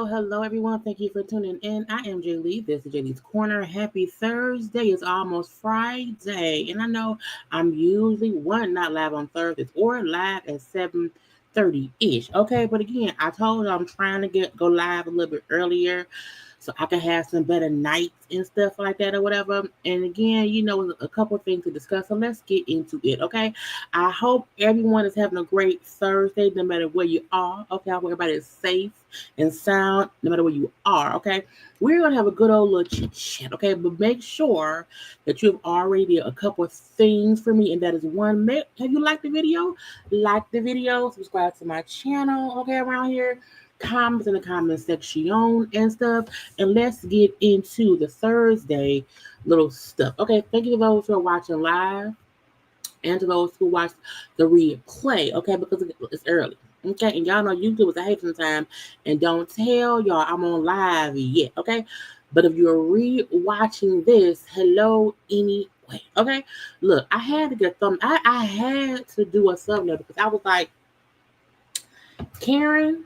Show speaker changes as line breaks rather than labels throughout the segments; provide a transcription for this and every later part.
Hello, everyone. Thank you for tuning in. I am Jaylee. This is Jaylee's Corner. Happy Thursday. It's almost Friday. And I know I'm usually not live on Thursdays or live at 7:30-ish. Okay, but again, I told you I'm trying to go live a little bit earlier so I can have some better nights and stuff like that or whatever. And again, a couple of things to discuss. So let's get into it, okay? I hope everyone is having a great Thursday, no matter where you are. Okay, I hope everybody is safe and sound, no matter where you are, okay? We're going to have a good old little chit-chat, okay? But make sure that you've already did a couple of things for me, and that is one, have you liked the video? Like the video, subscribe to my channel, okay, around here. Comments in the comment section and stuff, and let's get into the Thursday little stuff. Okay, thank you to those who are watching live and to those who watch the replay, okay, because it's early, okay, and y'all know YouTube is a hate sometimes, and don't tell y'all I'm on live yet, okay, but if you're re-watching this, hello anyway, okay. Look, I had to get I had to do a thumbnail because I was like, Karen.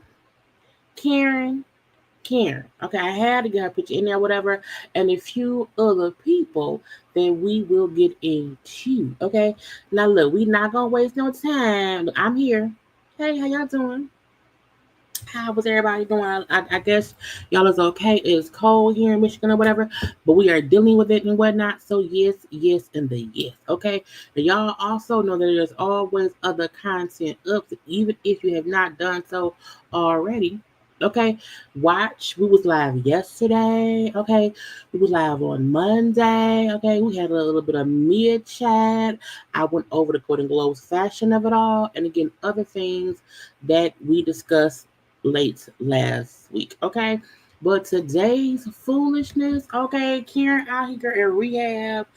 Okay, I had to get her picture in there, whatever, and a few other people that we will get into. Okay, now look, we not gonna waste no time. I'm here. Hey, how y'all doing? How was everybody doing? I guess y'all is okay. It's cold here in Michigan or whatever, but we are dealing with it and whatnot. So yes, and the yes. Okay, and y'all also know that there's always other content up, even if you have not done so already. Okay, watch. We was live yesterday. Okay, we was live on Monday. Okay, we had a little bit of mid chat. I went over the Golden Globes fashion of it all, and again, other things that we discussed late last week. Okay, but today's foolishness. Okay, Karen out here in rehab,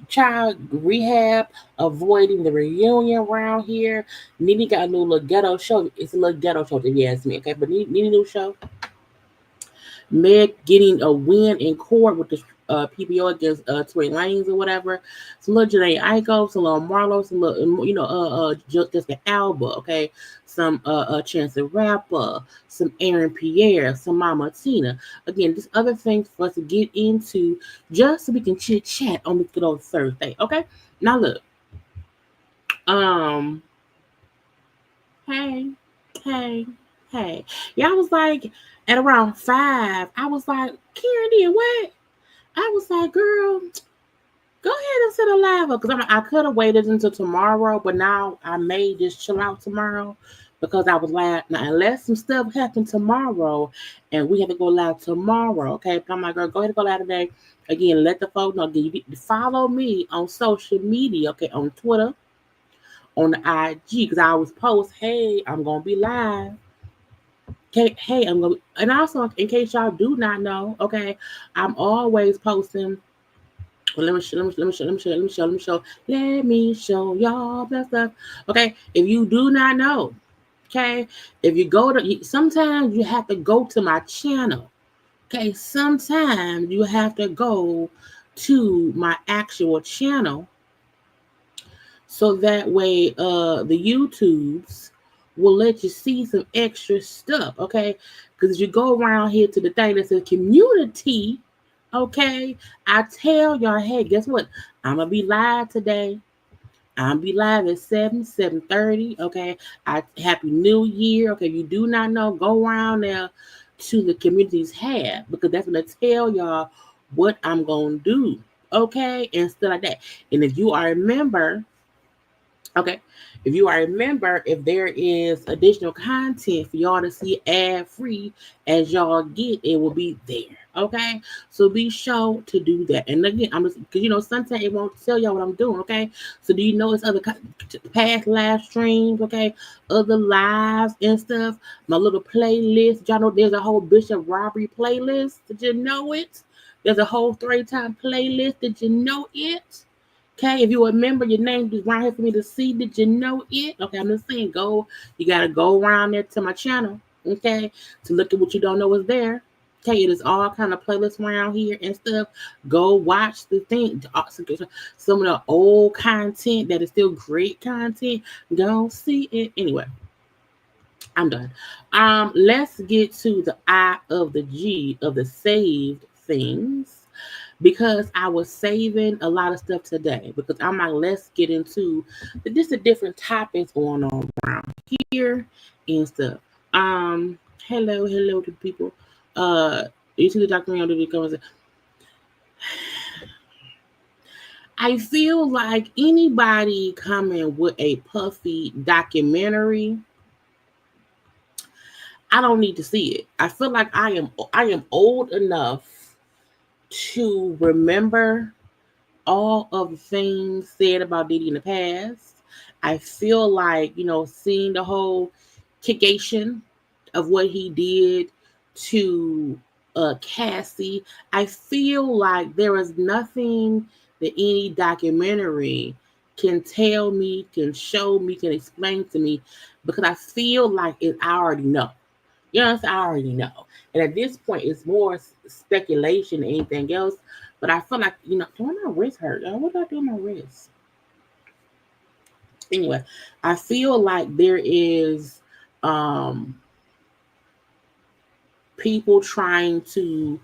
child rehab, avoiding the reunion around here. Nene got a new little ghetto show. It's a little ghetto show, if you ask me. Okay, but Nene new show. Meg getting a win in court with the PPO against Tory Lanez or whatever. Some little Janae Aiko, some little Marlo, some little Jessica Alba. Okay, some Chance the Rapper, some Aaron Pierre, some Mama Tina. Again, just other things for us to get into, just so we can chit chat on this good old Thursday. Okay, now look. Hey. Y'all was like, at around 5, I was like, Karen did what? I was like, girl, go ahead and set a live up. Because I could have waited until tomorrow, but now I may just chill out tomorrow. Because I was like, now, unless some stuff happened tomorrow and we have to go live tomorrow, okay? But I'm like, girl, go ahead and go live today. Again, let the folks know. Follow me on social media, okay? On Twitter, on the IG, because I always post, hey, I'm going to be live. Okay, hey, I'm going to, and also, in case y'all do not know, okay, I'm always posting. Well, let me show y'all that stuff. Okay, if you do not know, okay, if you go to, sometimes you have to go to my channel. Okay, sometimes you have to go to my actual channel, so that way the YouTubes will let you see some extra stuff. Okay, because you go around here to the thing that says community. Okay, I tell y'all, hey, guess what? I'm gonna be live today. I'm be live at 7:30. Okay, Happy New Year. Okay, if you do not know, go around there to the community's tab, because that's gonna tell y'all what I'm gonna do. Okay, and stuff like that. And if you are a member, okay, if you are a member, if there is additional content for y'all to see ad free as y'all get, it will be there. Okay, so be sure to do that. And again, I'm just, because sometimes it won't tell y'all what I'm doing. Okay, so do you know it's other past live streams? Okay, other lives and stuff. My little playlist. Y'all know there's a whole Bishop Robbery playlist. Did you know it? There's a whole 3-time playlist. Did you know it? Okay, if you remember, your name is right here for me to see. Did you know it? Okay, I'm just saying, you got to go around there to my channel, okay, to look at what you don't know is there. Okay, it is all kind of playlists around here and stuff. Go watch the thing. Some of the old content that is still great content. Go see it. Anyway, I'm done. Let's get to the I of the G of the saved things, because I was saving a lot of stuff today, because I'm like, let's get into just the different topics going on around here and stuff. Hello to people. You see the documentary on Diddy comes. I feel like anybody coming with a puffy documentary, I don't need to see it. I feel like I am old enough to remember all of the things said about Diddy in the past. I feel like, seeing the whole kickation of what he did to Cassie, I feel like there is nothing that any documentary can tell me, can show me, can explain to me, because I feel like I already know. Yes, I already know. And at this point, it's more speculation than anything else. But I feel like, doing my wrist hurt. What do I do with my wrist? Anyway, I feel like there is people trying to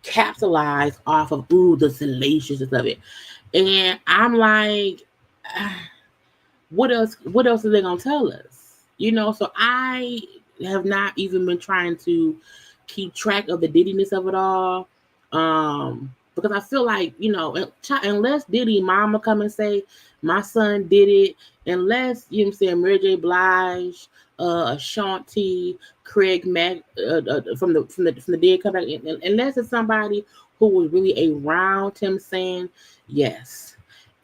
capitalize off of the salaciousness of it. And I'm like, what else are they gonna tell us? So I have not even been trying to keep track of the Diddiness of it all. Because I feel like, unless Diddy mama come and say my son did it, unless, Mary J. Blige, Ashanti, Craig Mack from the dead come back, unless it's somebody who was really around him saying, yes,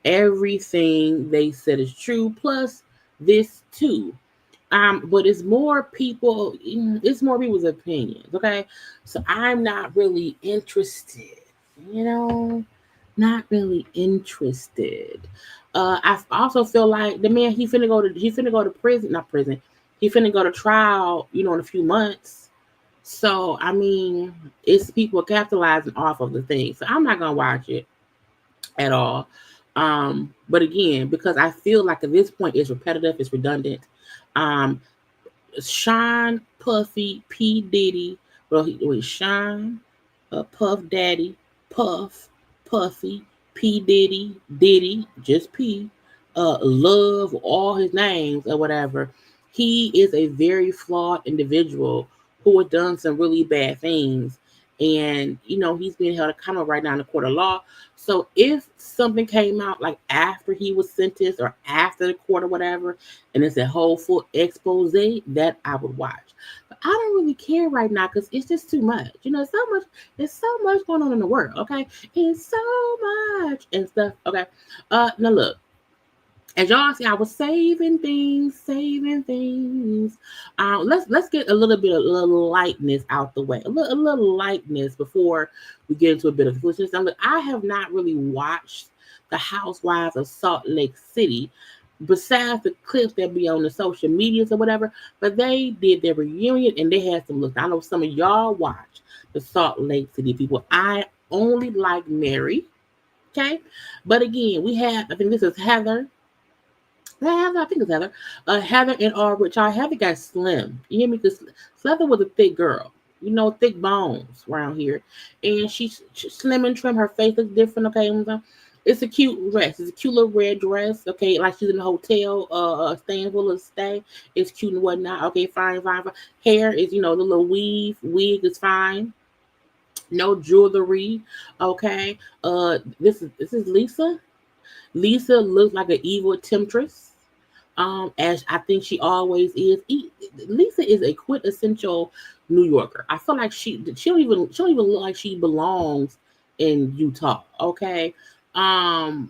everything they said is true, plus this too. But it's more people's opinions, okay? So I'm not really interested, not really interested. I also feel like the man, he finna go to prison, not prison. He finna go to trial, in a few months. So I mean, it's people capitalizing off of the thing. So I'm not gonna watch it at all. But again, because I feel like at this point it's repetitive, it's redundant. Sean, Puffy, P. Diddy, Sean, Puff Daddy, Puff, Puffy, P. Diddy, just P, Love, all his names or whatever. He is a very flawed individual who has done some really bad things. and he's being held accountable right now in the court of law. So if something came out like after he was sentenced or after the court or whatever, and it's a whole full expose, that I would watch. But I don't really care right now because it's just too much. There's so much going on in the world. Okay, it's so much and stuff. Okay, now look. As y'all see, I was saving things. Let's get a little bit of lightness out the way. A little lightness before we get into a bit of foolishness. Now, look, I have not really watched the Housewives of Salt Lake City, besides the clips that be on the social medias or whatever. But they did their reunion and they had some look. I know some of y'all watch the Salt Lake City people. I only like Mary. Okay, but again, we have. I think this is Heather. I think it's Heather. Heather and Rich. Heather got slim. You hear me? Because Heather was a thick girl. Thick bones around here. And she's slim and trim. Her face looks different. Okay. It's a cute dress. It's a cute little red dress. Okay. Like she's in a hotel, staying full of stay. It's cute and whatnot. Okay. Fine. Hair is, the little wig is fine. No jewelry. Okay. This is Lisa. Lisa looks like an evil temptress. As I think she always is. Lisa is a quintessential New Yorker. I feel like she don't even look like she belongs in Utah. Okay, but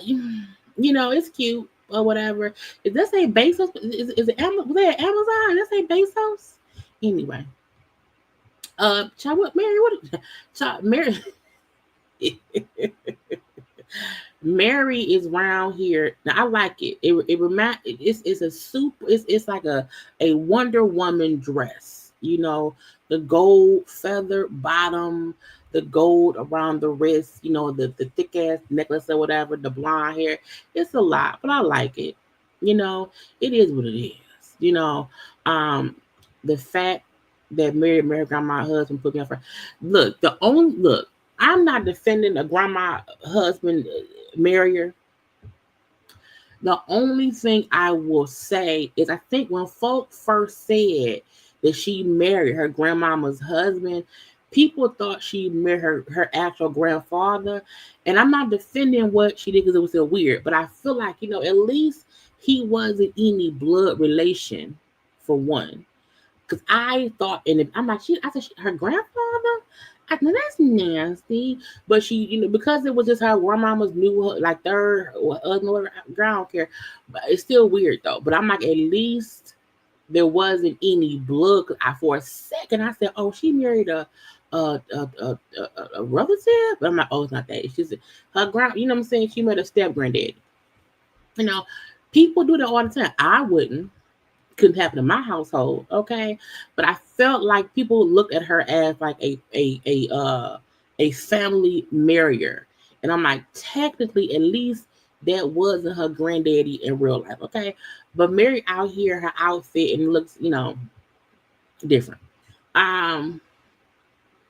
it's cute or whatever. Is that say Bezos? Is it Amazon? Was that Amazon? Does that say Bezos? Anyway, child, what Mary? What? Child, Mary. Mary is round here. Now I like it. It's a soup. It's like a Wonder Woman dress. The gold feather bottom, the gold around the wrist. The thick ass necklace or whatever. The blonde hair. It's a lot, but I like it. It is what it is. The fact that Mary grandma husband put me on for. Look. I'm not defending a grandma husband marry her. The only thing I will say is I think when folk first said that she married her grandmama's husband, people thought she married her actual grandfather. And I'm not defending what she did because it was so weird. But I feel like, at least he wasn't any blood relation for one. Because I thought, I said, her grandfather? Now that's nasty. But she, because it was just her grandmama's new, like third or other, I don't care. But it's still weird though. But I'm like, at least there wasn't any blood. For a second, I said, oh, she married a relative. But I'm like, oh, it's not that. It's just her grand. You know what I'm saying? She married a step granddaddy. People do that all the time. I wouldn't. Couldn't happen in my household, okay? But I felt like people looked at her as like a family marrier, and I'm like, technically, at least that wasn't her granddaddy in real life, okay? But Mary out here, her outfit and looks, different.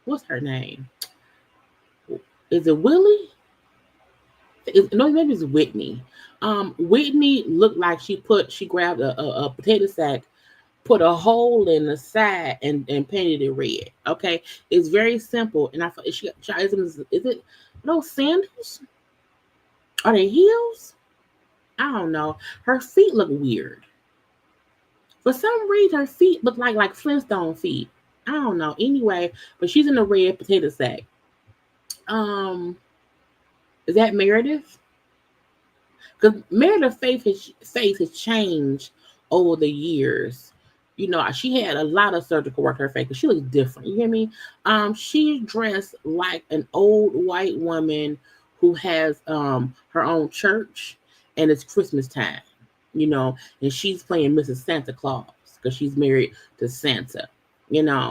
What's her name? Is it Willie? No, maybe it's Whitney. Whitney looked like she grabbed a potato sack, put a hole in the side and painted it red. Okay, it's very simple. And is it those sandals? Are they heels? I don't know. Her feet look weird. For some reason, her feet look like Flintstone feet. I don't know. Anyway, but she's in a red potato sack. Is that Meredith? Because Meredith's face has changed over the years. She had a lot of surgical work on her face because she looks different. You hear me? She's dressed like an old white woman who has her own church, and it's Christmas time. And she's playing Mrs. Santa Claus because she's married to Santa. It's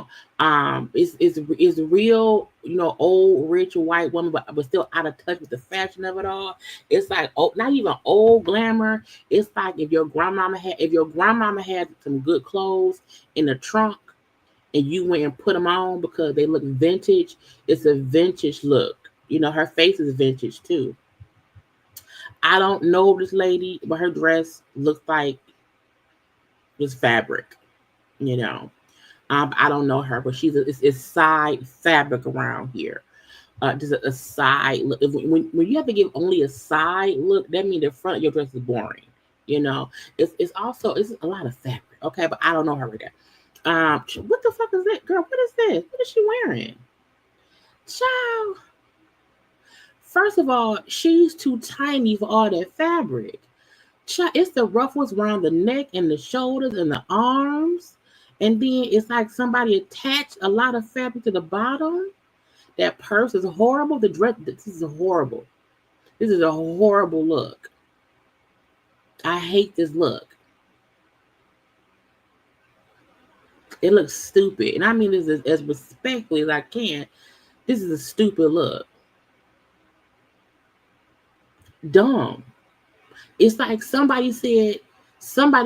real, old rich white woman, but still out of touch with the fashion of it all. It's like not even old glamour. It's like if your grandmama had some good clothes in the trunk and you went and put them on because they look vintage. It's a vintage look. Her face is vintage too. I don't know this lady, but her dress looks like just fabric. I don't know her, but it's side fabric around here. Just a side look. When you have to give only a side look, that means the front of your dress is boring. You know, it's also it's a lot of fabric. Okay, but I don't know her right there. What the fuck is that, girl? What is this? What is she wearing? Child. First of all, she's too tiny for all that fabric. Child, it's the ruffles around the neck and the shoulders and the arms, and then it's like somebody attached a lot of fabric to the bottom. That purse is horrible. The dress, this is horrible. This is a horrible look. I hate this look. It looks stupid. And I mean this as respectfully as I can. This is a stupid look. Dumb. It's like somebody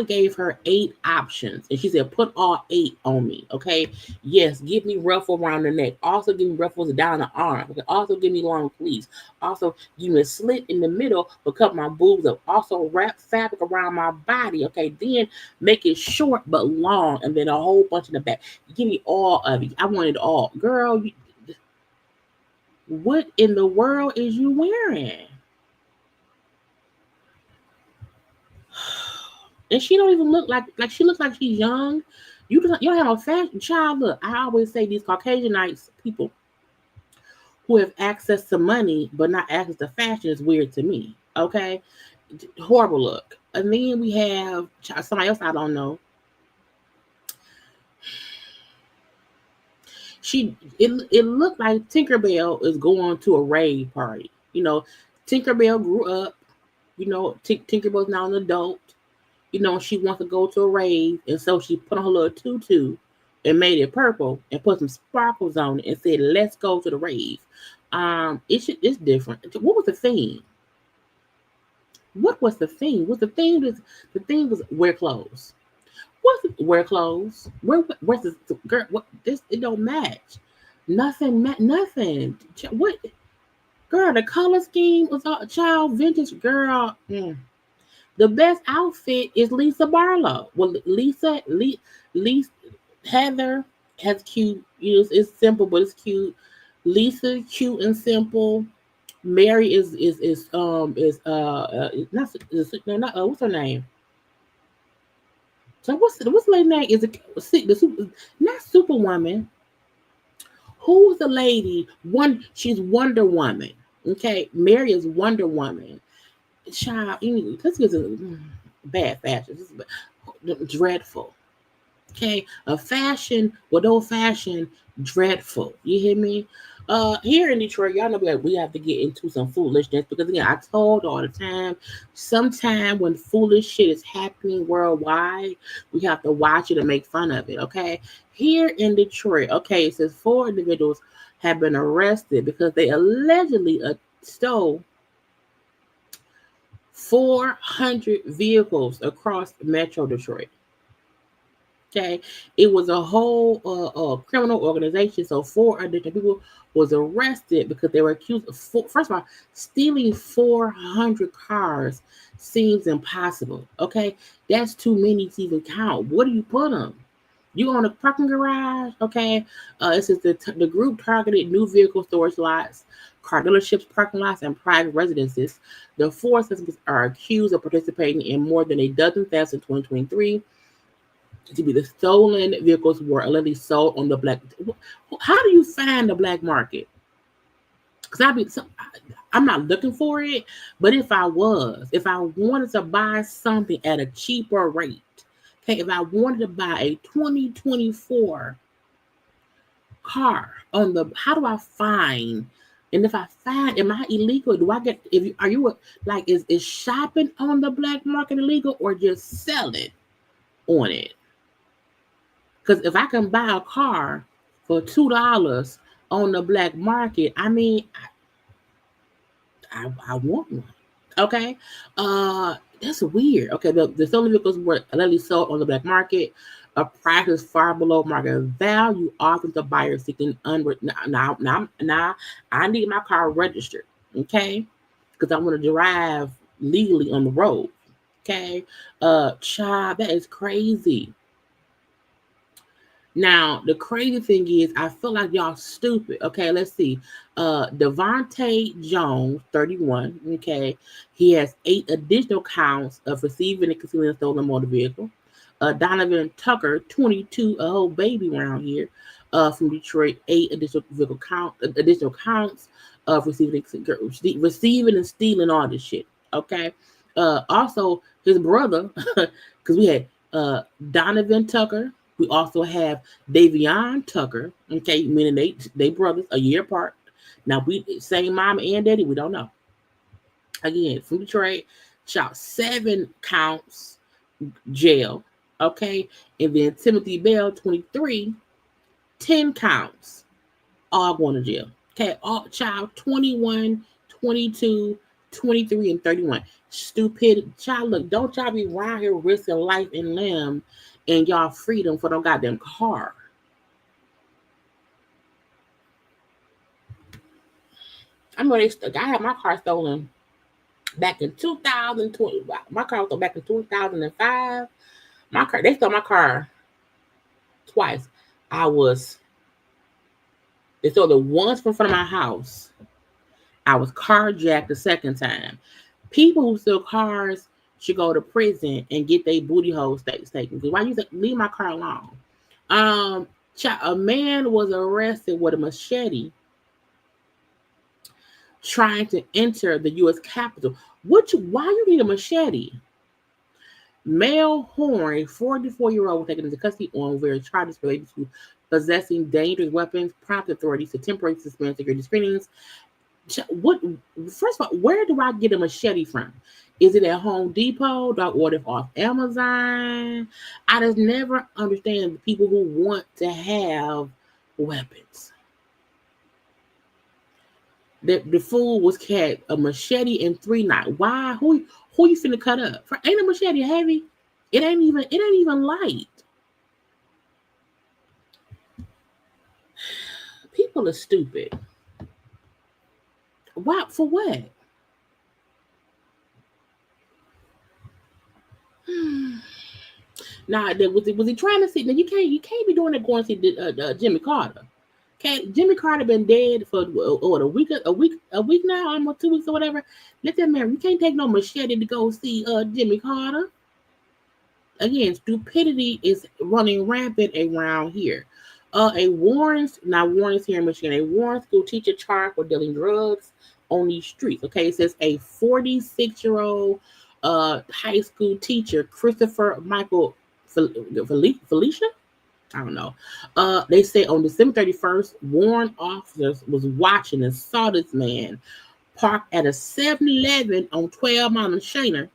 gave her 8 options. And she said, put all 8 on me. Okay. Yes, give me ruffle around the neck. Also give me ruffles down the arm. Okay. Also give me long sleeves. Also give me a slit in the middle, but cut my boobs up. Also wrap fabric around my body. Okay. Then make it short but long. And then a whole bunch in the back. Give me all of it. I want it all. Girl, what in the world is you wearing? And she don't even look like she looks like she's young. You don't have a fashion child. Look, I always say these Caucasianites people who have access to money but not access to fashion is weird to me. Okay, horrible look. And then we have somebody else I don't know. It looked like Tinkerbell is going to a rave party. You know, Tinkerbell grew up. You know, Tinkerbell's now an adult. You know, she wants to go to a rave, and so she put on her little tutu and made it purple and put some sparkles on it and said, "Let's go to the rave." It's different. What was the theme? What was the theme? Was the theme was wear clothes? Wear clothes? Where's this girl? What this? It don't match. Nothing. Nothing. What? Girl, the color scheme was all child vintage. Girl. The best outfit is Lisa Barlow. Well, Lisa Heather has cute. You know, it's simple, but it's cute. Lisa cute and simple. Mary is not no not what's her name? So what's the lady name? Is it the super not Superwoman? Who's the lady? She's Wonder Woman. Okay, Mary is Wonder Woman. Child, let's get to bad fashion. This is dreadful. Okay, a fashion with old fashion, dreadful. You hear me? Here in Detroit, y'all know we have to get into some foolishness because again, I told all the time. Sometime when foolish shit is happening worldwide, we have to watch it and make fun of it. Okay, here in Detroit, okay, it says 4 individuals have been arrested because they allegedly stole 400 vehicles across Metro Detroit. Okay, it was a whole criminal organization. So 4 different people was arrested because they were accused of first of all, stealing 400 cars seems impossible. Okay, that's too many to even count. What do you put them? You own a parking garage? Okay, it says the group targeted new vehicle storage lots, car dealerships, parking lots, and private residences. The 4 suspects are accused of participating in more than a dozen thefts in 2023. To be the stolen vehicles were allegedly sold on the black. How do you find the black market? Because I'm not looking for it, but if I wanted to buy something at a cheaper rate, okay, if I wanted to buy a 2024 car on the, how do I find? And if I find, am I illegal? Do I get? Are you like is shopping on the black market illegal or just selling on it? Because if I can buy a car for $2 on the black market, I mean, I want one. Okay, that's weird. Okay, the stolen vehicles were allegedly sold on the black market. A price is far below market value, often to buyers seeking now. I need my car registered. Okay, because I want to drive legally on the road. Okay, child, that is crazy. Now, the crazy thing is, I feel like y'all stupid. Okay, let's see. Devontae Jones, 31. Okay, he has 8 additional counts of receiving and concealing a stolen motor vehicle. Donovan Tucker, 22, a whole baby around here, from Detroit, 8 additional counts of receiving and stealing all this shit. Okay. Also, his brother, because we had Donovan Tucker. We also have Davion Tucker. Okay, meaning they brothers a year apart. Now we same mom and daddy. We don't know. Again, from Detroit, shot 7 counts jail. Okay, and then Timothy Bell, 23, 10 counts, all going to jail. Okay, all child 21, 22, 23, and 31. Stupid child. Look, don't y'all be around here risking life and limb and y'all freedom for no goddamn car. I'm ready. I had my car stolen back in 2020. My car was stolen back in 2005. They stole my car twice. They stole it once from front of my house. I was carjacked the second time. People who steal cars should go to prison and get their booty holes taken. Why you leave my car alone? A man was arrested with a machete trying to enter the U.S. Capitol. Why you need a machete? Mel Horn, a 44-year-old, was taken into custody on various charges related to possessing dangerous weapons, prompted authorities to temporarily suspend security screenings. First of all, where do I get a machete from? Is it at Home Depot? Do I order it off Amazon? I just never understand the people who want to have weapons. The fool was had a machete and 3 knives. Why? Who you finna cut up? Ain't a machete heavy? It ain't even light. People are stupid. Why? For what? Now, was he trying to see? Now you can't be doing that going to see Jimmy Carter. Jimmy Carter been dead for what, a week now, almost 2 weeks or whatever. Let that man. You can't take no machete to go see Jimmy Carter. Again, stupidity is running rampant around here. Warren's here in Michigan. A Warren school teacher charged for dealing drugs on these streets. Okay, it says a 46-year-old high school teacher, Christopher Michael Felicia. I don't know. They say on December 31st, Warren officers was watching and saw this man parked at a 7-Eleven on 12 Mile and Shayner.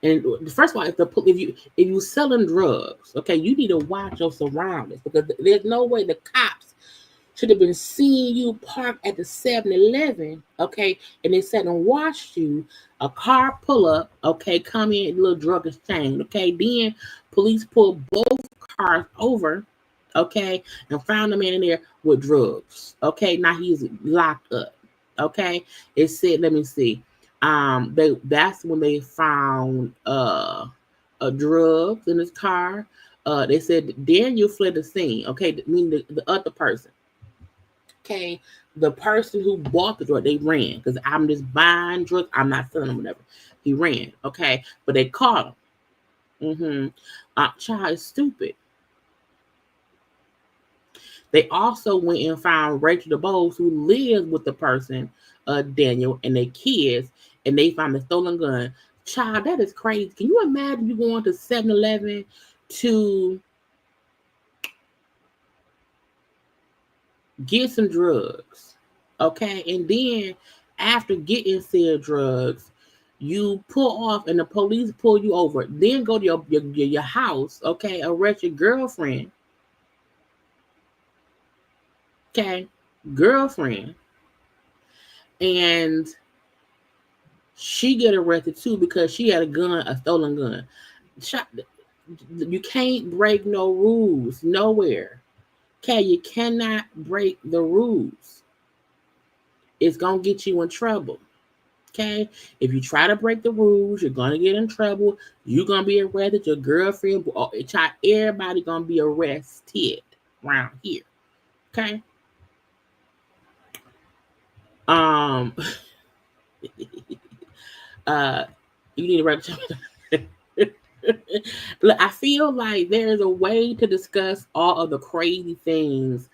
And first of all, if you selling drugs, okay, you need to watch your surroundings, because there's no way the cops should have been seeing you parked at the 7-Eleven, okay, and they sat and watched you. A car pull up, okay, come in, a little drug exchange, okay. Then police pulled both cars over, okay, and found the man in there with drugs, okay. Now he's locked up, okay. It said, let me see. That's when they found drugs in his car. They said Daniel fled the scene. Okay, meaning the other person. Okay, the person who bought the drug, they ran, because I'm just buying drugs. I'm not selling them, whatever. He ran. Okay, but they caught him. Child is stupid. They also went and found Rachel DeBose, who lives with the person, Daniel, and their kids, and they found a stolen gun. Child, that is crazy. Can you imagine you going to 7-Eleven to get some drugs, okay? And then after getting said drugs, you pull off and the police pull you over. Then go to your house, okay? Arrest your girlfriend, okay? Girlfriend. And she get arrested too because she had a stolen gun. You can't break no rules nowhere. Okay, you cannot break the rules. It's gonna get you in trouble. Okay, if you try to break the rules, you're gonna get in trouble. You're gonna be arrested. Your girlfriend, everybody gonna be arrested around here. Okay. Um. You need to write. Look, I feel like there is a way to discuss all of the crazy things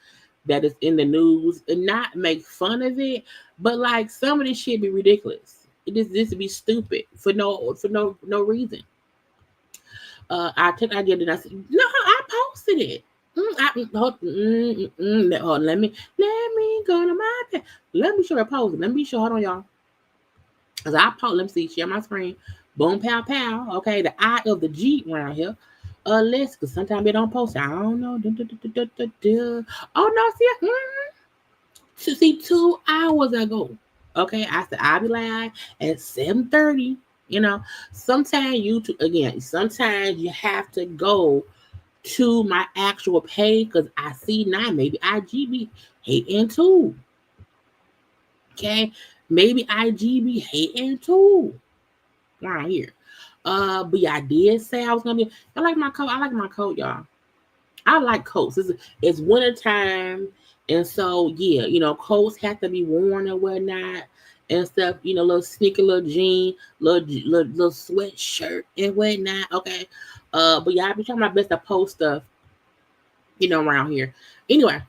that is in the news and not make fun of it, but like some of this shit be ridiculous. It just this be stupid for no reason. I took I did it. I said no, I posted it. Let me go to my page. Let me show her post. Let me show. Hold on, y'all. Cause I post. Let me see. Share my screen. Boom, pow, pow. Okay, the eye of the Jeep around here. Let's. Cause sometimes they don't post. I don't know. Oh no, see, 2 hours ago. Okay, I said I'll be live at 7:30. You know, sometimes sometimes you have to go to my actual page because I see now maybe IGB hating too. Okay, maybe IGB hating too. Right here. But yeah, I did say I was gonna be. I like my coat. I like my coat, y'all. I like coats. It's winter time, and so yeah, coats have to be worn or whatnot and stuff. Little sneaker, little jean, little sweatshirt and whatnot. Okay. But yeah, I be trying my best to post stuff, around here. Anyway,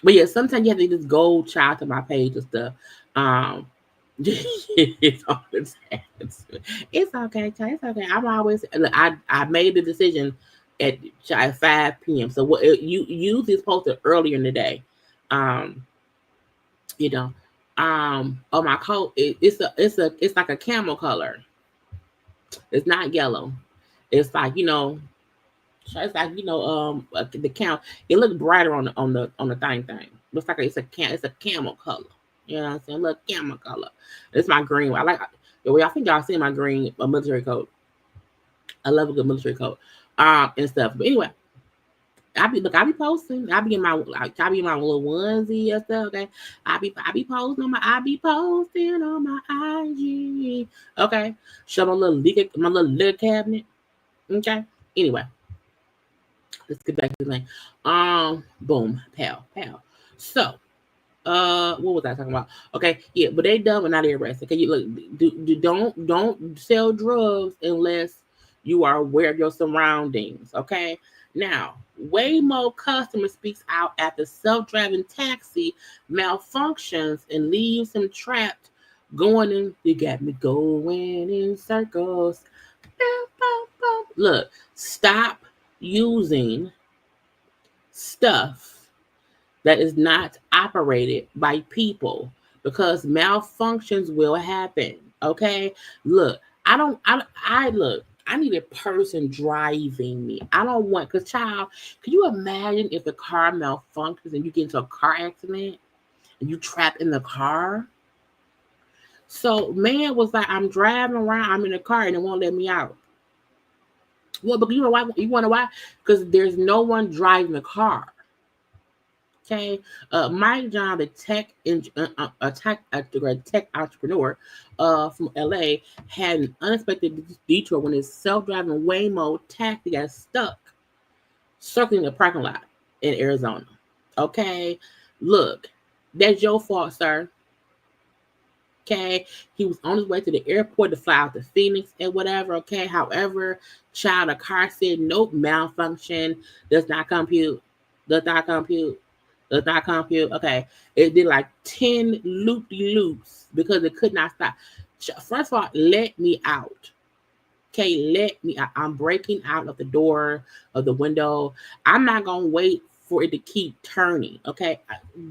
but yeah, sometimes you have to just go child to my page and stuff. It's all the time. It's okay, Ty. It's okay. I'm always. I made the decision at 5 p.m. So what you usually posted earlier in the day. You know, on my coat, it's like a camel color. It's not yellow. It's like it's like the camel. It looks brighter on the thing. Looks like it's a camel color. You know what I'm saying? Look, camel color. It's my green. I like. I think y'all seen my green military coat. I love a good military coat, and stuff. But anyway, I be posting. I be in my little onesie and stuff. Okay, I be posting on my IG. Okay, show my little liquor cabinet. Okay. Anyway, let's get back to the thing. Boom, pow. So, what was I talking about? Okay, yeah, but they done but not arrested. Okay, you look, don't sell drugs unless you are aware of your surroundings. Okay, now Waymo customer speaks out after self-driving taxi malfunctions and leaves him trapped. You got me going in circles. Look, stop using stuff that is not operated by people because malfunctions will happen. Okay, look, I need a person driving me. I don't want, because child, can you imagine if the car malfunctions and you get into a car accident and you trapped in the car? So man was like, I'm driving around, I'm in the car and it won't let me out. Well, but you know why? You wonder why? Because there's no one driving the car. Okay, Mike John, the tech entrepreneur from LA, had an unexpected detour when his self-driving Waymo taxi got stuck circling the parking lot in Arizona. Okay, look, that's your fault, sir. Okay, he was on his way to the airport to fly out to Phoenix and whatever. Okay, however, the car said nope, malfunction, does not compute. Okay, it did like 10 loop-de-loops because it could not stop. First of all, let me out. Okay, let me out. I'm breaking out of the door, of the window. I'm not gonna wait for it to keep turning. Okay,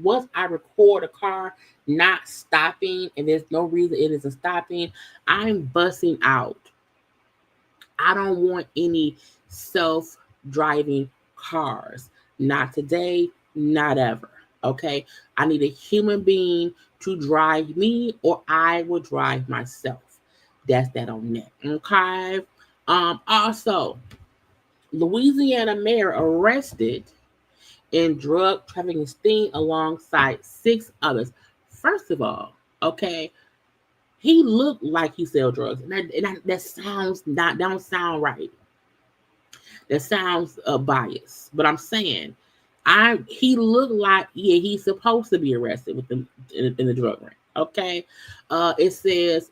once I record a car not stopping and there's no reason it isn't stopping, I'm busting out. I don't want any self-driving cars. Not today, not ever. Okay, I need a human being to drive me, or I will drive myself. That's that on that. Okay. Also, Louisiana mayor arrested in drug trafficking sting alongside 6 others. First of all, okay, He looked like he sell drugs, and that sounds not don't sound right. That sounds biased, but I'm saying, he looked like he's supposed to be arrested with them in the drug ring. Okay, it says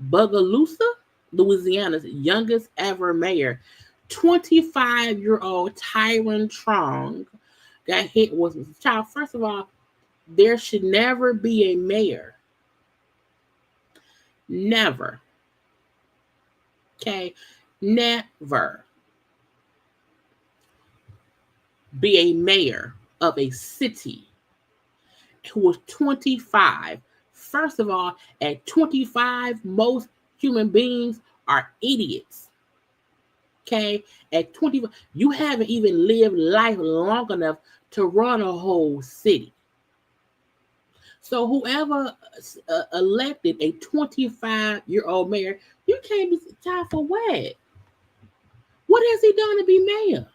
Bogalusa, Louisiana's youngest ever mayor, 25-year-old Tyron Trong got hit with a child. First of all, there should never be a mayor. Never. Okay, never be a mayor of a city who was 25. First of all, at 25, most human beings are idiots. Okay, at 25, you haven't even lived life long enough to run a whole city. So whoever elected a 25-year-old mayor, you can't be tied for what? What has he done to be mayor?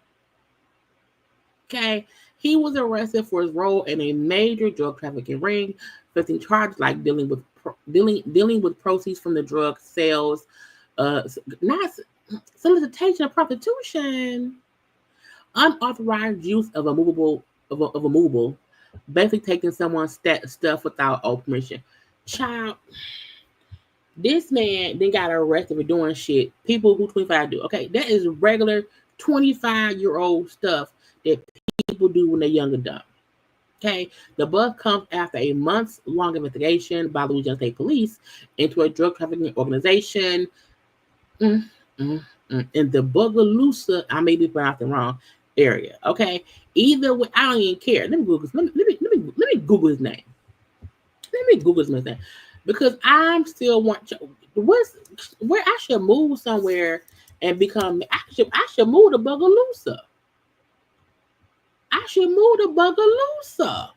Okay, he was arrested for his role in a major drug trafficking ring, facing charges like dealing with proceeds from the drug sales, not solicitation of prostitution, unauthorized use of a movable, basically taking someone's stuff without permission. Child, this man then got arrested for doing shit people who 25 do. Okay, that is regular 25-year-old stuff that people do when they're young and dumb. Okay, the bust comes after a months-long investigation by Louisiana State Police into a drug trafficking organization in the Bogalusa, I may be pronouncing wrong, area. Okay, either way, I don't even care. Let me Google. Let me Google his name. Let me Google his name because I'm still want. Where I should move somewhere and become. I should move to Bogalusa. I should move to Bogalusa.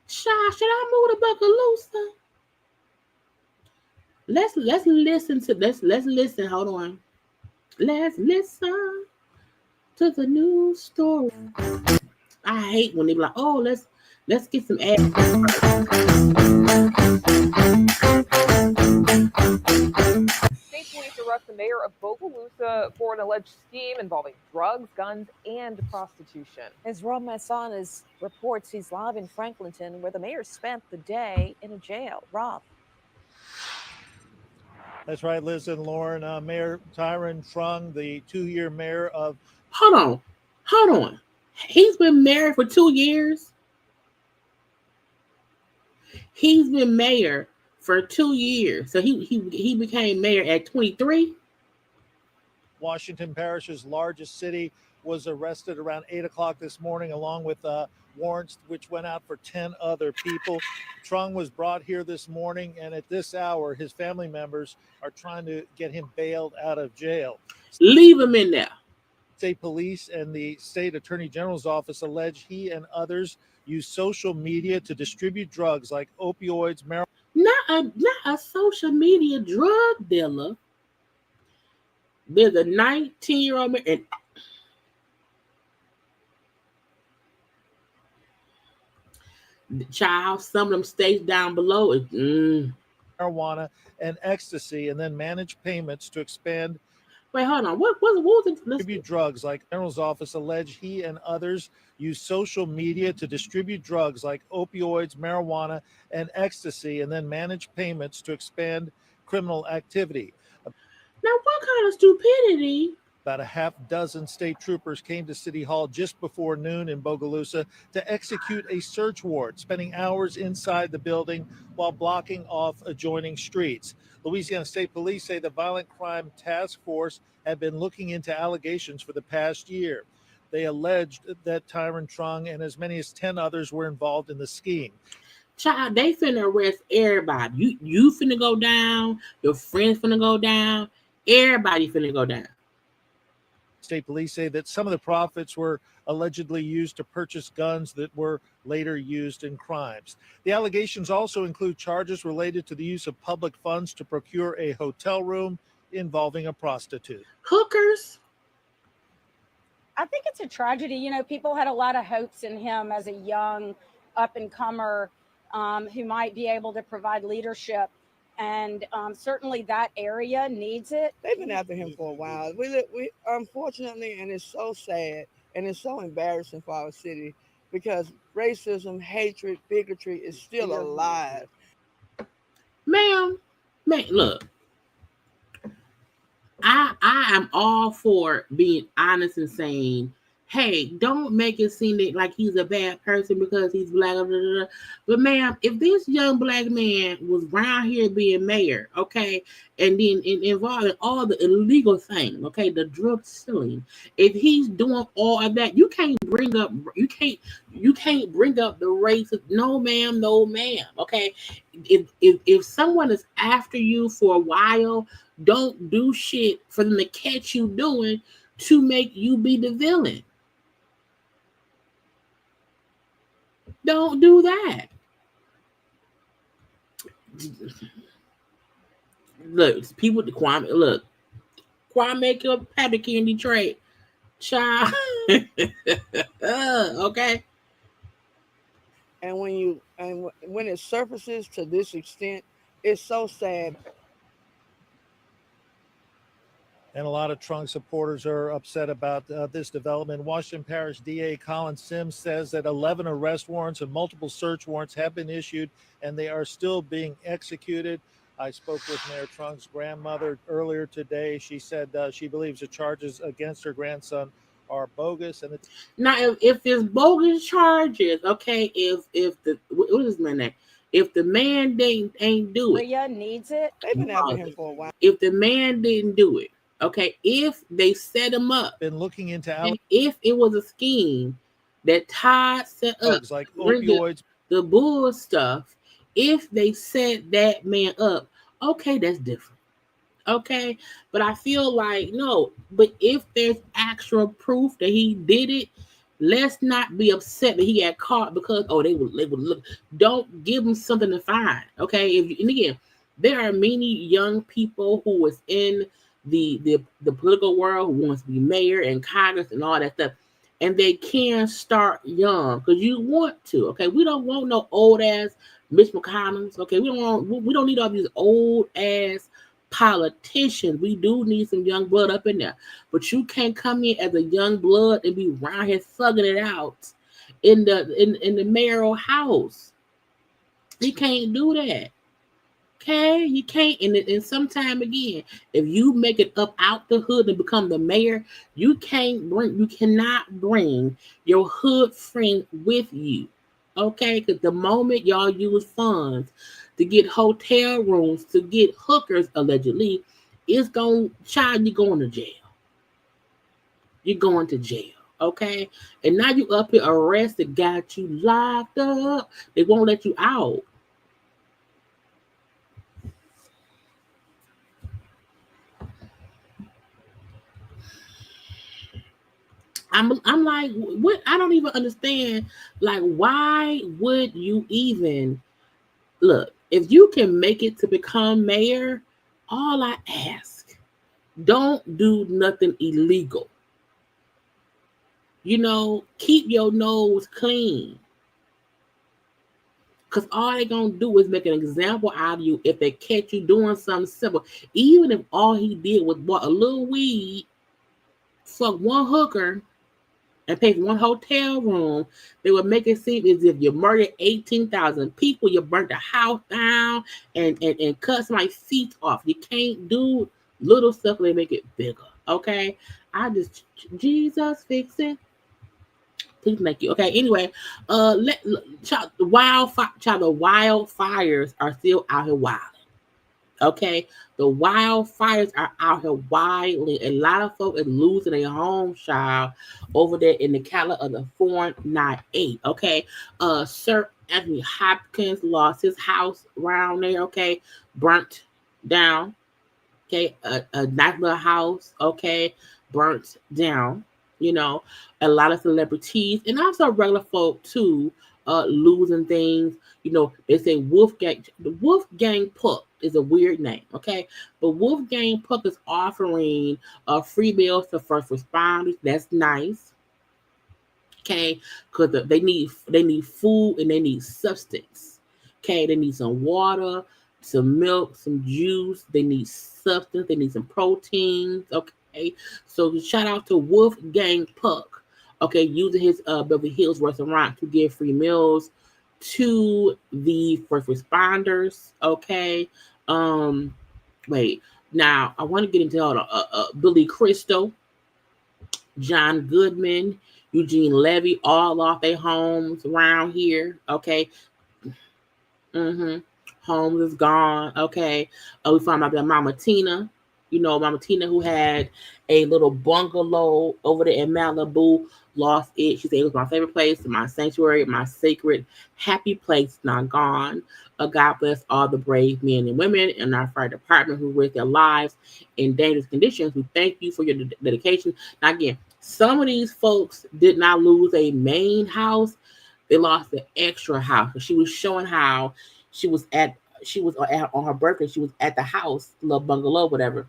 Should I move to Bogalusa? Let's listen to let's listen. Hold on. Let's listen to the news story. I hate when they be like, oh, let's get some ads.
State police arrest the mayor of Bogalusa for an alleged scheme involving drugs, guns, and prostitution.
As Rob Massanas reports, he's live in Franklinton, where the mayor spent the day in a jail. Rob.
That's right, Liz and Lauren. Mayor Tyron Trung, the 2-year mayor of...
Hold on. He's been married for 2 years. He's been mayor for 2 years. So he became mayor at 23.
Washington Parish's largest city was arrested around 8 o'clock this morning, along with warrants which went out for 10 other people. Trung was brought here this morning, and at this hour, his family members are trying to get him bailed out of jail.
Leave him in there.
State police and the state attorney general's office allege he and others used social media to distribute drugs like opioids, marijuana.
Not a social media drug dealer. There's a 19-year-old man. And the child, some of them states down below is
marijuana and ecstasy, and then manage payments to expand.
Wait, hold on. What was it?
Distribute drugs like general's office allege he and others use social media to distribute drugs like opioids, marijuana, and ecstasy, and then manage payments to expand criminal activity.
Now, what kind of stupidity?
About a half dozen state troopers came to City Hall just before noon in Bogalusa to execute a search warrant, spending hours inside the building while blocking off adjoining streets. Louisiana State Police say the Violent Crime Task Force had been looking into allegations for the past year. They alleged that Tyron Trung and as many as 10 others were involved in the scheme.
Child, they finna arrest everybody. You finna go down. Your friends finna go down. Everybody finna go down.
State police say that some of the profits were allegedly used to purchase guns that were later used in crimes. The allegations also include charges related to the use of public funds to procure a hotel room involving a prostitute.
Hookers?
I think it's a tragedy. You know, people had a lot of hopes in him as a young up-and-comer who might be able to provide leadership. And certainly that area needs it.
They've been after him for a while. We unfortunately, and it's so sad and it's so embarrassing for our city because racism, hatred, bigotry is still alive.
Ma'am, look, I am all for being honest and saying, hey, don't make it seem like he's a bad person because he's black. Blah, blah, blah. But ma'am, if this young black man was around here being mayor, okay, and then involved in all the illegal things, okay, the drug selling, if he's doing all of that, you can't bring up the racist. No ma'am, okay. If someone is after you for a while, don't do shit for them to catch you doing to make you be the villain. Don't do that. Look, people, Kwame Kilpatrick in Detroit, child. Okay.
And when it surfaces to this extent, it's so sad.
And a lot of Trump supporters are upset about this development. Washington Parish DA Colin Sims says that 11 arrest warrants and multiple search warrants have been issued, and they are still being executed. I spoke with Mayor Trunk's grandmother earlier today. She said she believes the charges against her grandson are bogus. And
now, if there's bogus charges, okay, if what is my name? If the man ain't do it,
Rhea needs it.
They've been after him for a while.
If the man didn't do it, okay, if they set him up,
been looking into
and if it was a scheme that Todd set up,
like opioids,
the bull stuff, if they set that man up, okay, that's different. Okay, but I feel like no. But if there's actual proof that he did it, let's not be upset that he got caught because they would look. Don't give him something to find. Okay, and again, there are many young people who was in the political world who wants to be mayor and Congress and all that stuff, and they can start young because you want to. Okay, we don't want no old ass Mitch McConnells. Okay, we don't need all these old ass politicians. We do need some young blood up in there, but you can't come in as a young blood and be around here thugging it out in the mayoral house. You can't do that. Okay, you can't. And sometime again, if you make it up out the hood and become the mayor, you cannot bring your hood friend with you. Okay, because the moment y'all use funds to get hotel rooms, to get hookers, allegedly, you're going to jail. You're going to jail, okay? And now you up here arrested, got you locked up. They won't let you out. I'm like, what? I don't even understand. Like, why would you even look? If you can make it to become mayor, all I ask, don't do nothing illegal. Keep your nose clean. Because all they're going to do is make an example out of you if they catch you doing something simple. Even if all he did was bought a little weed, fuck one hooker, and pay for one hotel room, they would make it seem as if you murdered 18,000 people, you burnt the house down, and cut somebody's feet off. You can't do little stuff, they make it bigger, okay? Jesus fix it. Please make you. Okay, anyway, the wildfires are still out here wilding. Okay, the wildfires are out here wildly. A lot of folks are losing their home, child, over there in the Cali of the 498. Okay, Sir Anthony Hopkins lost his house around there. Okay, burnt down. Okay, a nice little house. Okay, burnt down. A lot of celebrities and also regular folk too, losing things. They say Wolfgang. The Wolfgang Puck is a weird name, okay? But Wolfgang Puck is offering free meals to first responders. That's nice, okay? Because they need food and they need substance. Okay, they need some water, some milk, some juice. They need substance. They need some proteins. Okay, so shout out to Wolfgang Puck. Okay, using his Beverly Hills restaurant to give free meals to the first responders. Okay, wait. Now I want to get into Billy Crystal, John Goodman, Eugene Levy, all lost their homes around here. Okay. Mm-hmm. Homes is gone. Okay. We found out that Mama Tina, Mama Tina, who had a little bungalow over there in Malibu, lost it. She said it was my favorite place, my sanctuary, my sacred, happy place, now gone. God bless all the brave men and women in our fire department who risked their lives in dangerous conditions. We thank you for your dedication. Now, again, some of these folks did not lose a main house. They lost the extra house. She was showing how she was on her birthday. She was at the house, the little bungalow, whatever.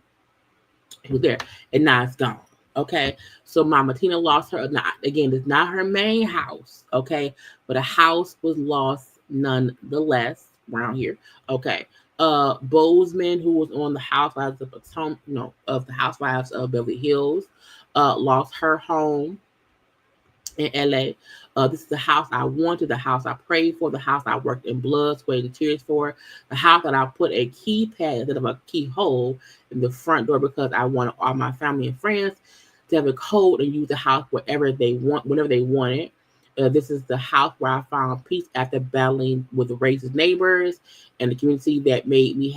It was there, and now it's gone. Okay, so Mama Tina lost her. Now, again, it's not her main house. Okay, but a house was lost nonetheless around here. Okay, Bozeman, who was on the Housewives of Potomac, of the Housewives of Beverly Hills, lost her home in LA. This is the house I wanted, the house I prayed for, the house I worked in blood, sweat, and tears for, the house that I put a keypad instead of a keyhole in the front door because I wanted all my family and friends to have a code and use the house whenever they wanted. This is the house where I found peace after battling with racist neighbors and the community that made me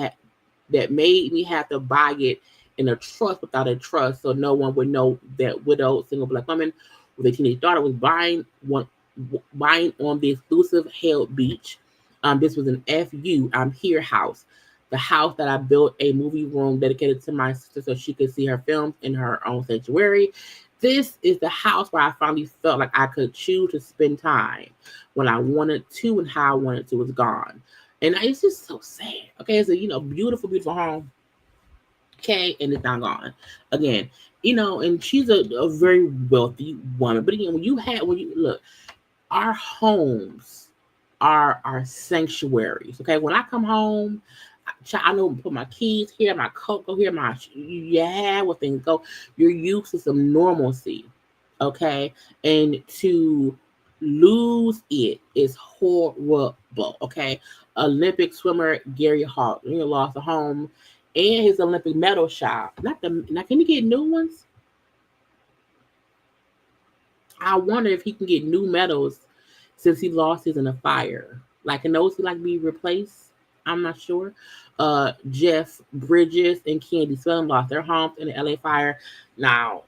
have to buy it in a trust without a trust, so no one would know that widowed single Black woman with a teenage daughter was buying on the exclusive Hell Beach. This was an FU, I'm here house. The house that I built a movie room dedicated to my sister so she could see her films in her own sanctuary. This is the house where I finally felt like I could choose to spend time when I wanted to and how I wanted to. Was gone. And it's just so sad. Okay, it's a beautiful, beautiful home. Okay, and it's not gone. Again, and she's a very wealthy woman. But again, when you look, our homes are our sanctuaries. Okay, when I come home, I know put my keys here, my cocoa here, where things go. You're used to some normalcy. Okay, and to lose it is horrible. Okay, Olympic swimmer Gary Hart, lost a home and his Olympic medal shot. Now, can he get new ones? I wonder if he can get new medals since he lost his in a fire. Like, can those be replaced? I'm not sure. Jeff Bridges and Candy Spelling lost their homes in the LA fire. Now,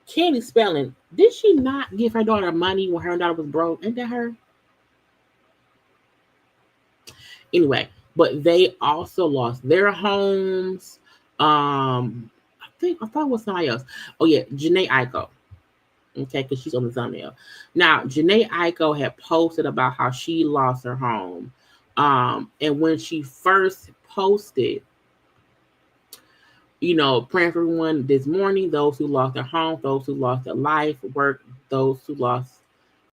Candy Spelling, did she not give her daughter money when her daughter was broke? Ain't that her? Anyway, but they also lost their homes. I thought it was somebody else. Oh yeah, Janae Aiko. Okay, because she's on the thumbnail. Now, Janae Aiko had posted about how she lost her home. And when she first posted, praying for everyone this morning, those who lost their home, those who lost their life, work, those who lost,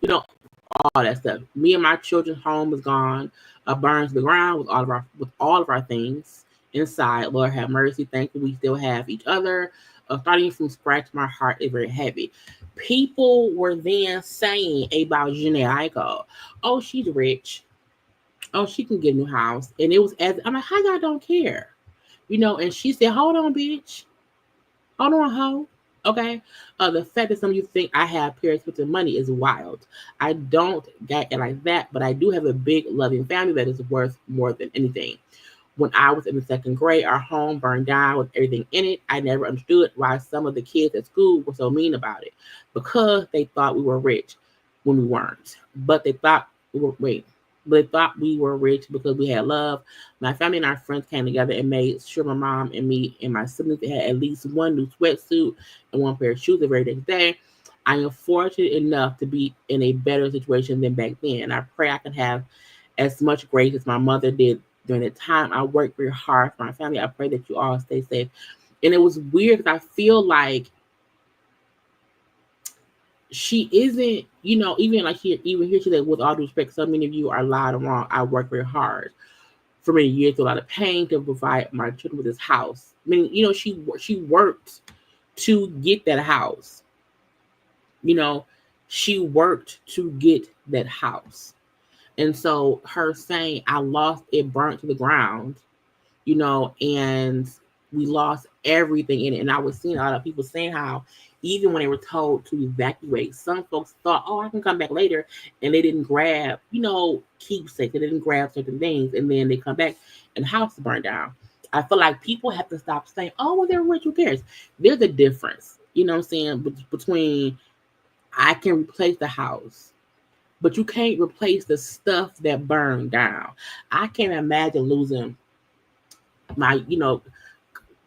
all that stuff. Me and my children's home is gone. Burned to the ground with all of our things inside. Lord have mercy. Thankfully, we still have each other. Starting from scratch, my heart is very heavy. People were then saying about Janae Aiko, oh, she's rich. Oh, she can get a new house. And it was I'm like, how y'all don't care? And she said, hold on, bitch. Hold on, hoe. Okay. The fact that some of you think I have parents with the money is wild. I don't get it like that, but I do have a big loving family that is worth more than anything. When I was in the second grade, our home burned down with everything in it. I never understood why some of the kids at school were so mean about it, because they thought we were rich when we weren't. But they thought we were rich because we had love. My family and our friends came together and made sure my mom and me and my siblings had at least one new sweatsuit and one pair of shoes the very next day. I am fortunate enough to be in a better situation than back then. I pray I can have as much grace as my mother did during the time. I worked very hard for my family. I pray that you all stay safe. And it was weird because I feel like she isn't, even like here, even here today, with all due respect, so many of you are loud and wrong. I work very hard for many years through a lot of pain to provide my children with this house. I mean, she worked to get that house. You know, she worked to get that house. And so her saying, I lost it, burnt to the ground, and we lost everything in it. And I was seeing a lot of people saying how even when they were told to evacuate, some folks thought, oh, I can come back later. And they didn't grab, keepsakes. They didn't grab certain things. And then they come back and the house is burned down. I feel like people have to stop saying, oh, well, they're rich, who cares? There's a difference, what I'm saying, between I can replace the house, but you can't replace the stuff that burned down. I can't imagine losing my,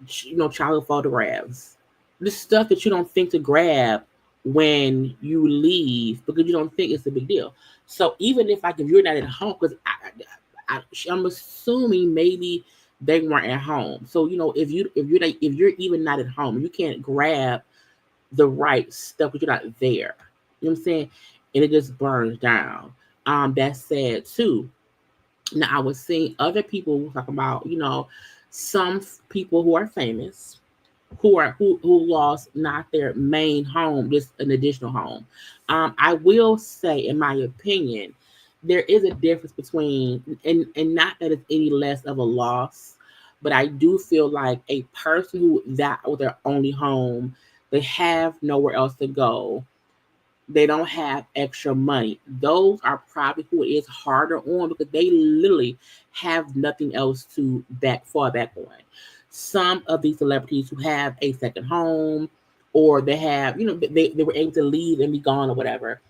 childhood photographs, the stuff that you don't think to grab when you leave because you don't think it's a big deal. So even if if you're not at home, because I'm assuming maybe they weren't at home. So if you're even not at home, you can't grab the right stuff because you're not there. You know what I'm saying? And it just burns down. That's sad too. Now I was seeing other people talking about, some people who are famous who lost not their main home, just an additional home. I will say, in my opinion, there is a difference between, and not that it's any less of a loss, but I do feel like a person who that was their only home, they have nowhere else to go, they don't have extra money. Those are probably who it is harder on because they literally have nothing else to fall back on. Some of these celebrities who have a second home, or they have, they were able to leave and be gone or whatever.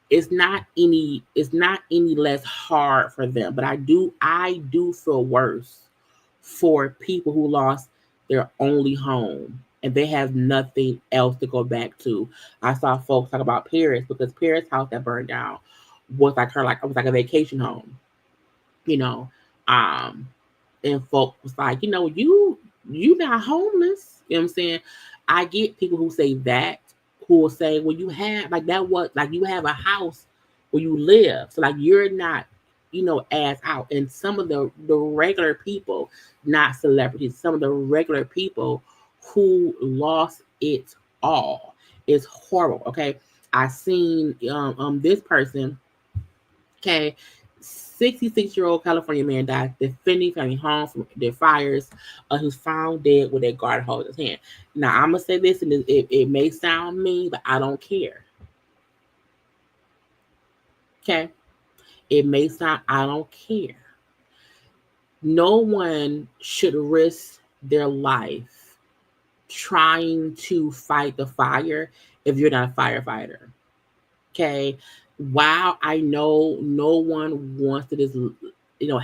It's not any less hard for them. But I do feel worse for people who lost their only home and they have nothing else to go back to. I saw folks talk about Paris because Paris' house that burned down was like it was like a vacation home, you know. Um, and folks was like, you not homeless. You know what I'm saying? I get people who say that, who will say, well, you have like that was like you have a house where you live. So like you're not, ass out. And some of the regular people, not celebrities, some of the regular people who lost it all. It's horrible. Okay. I seen this person, okay, 66-year-old California man died defending family home from their fires. He was found dead with a garden hose in his hand. Now, I'm going to say this, and it may sound mean, but I don't care. Okay? It may sound, I don't care. No one should risk their life trying to fight the fire if you're not a firefighter. Okay? While I know no one wants to just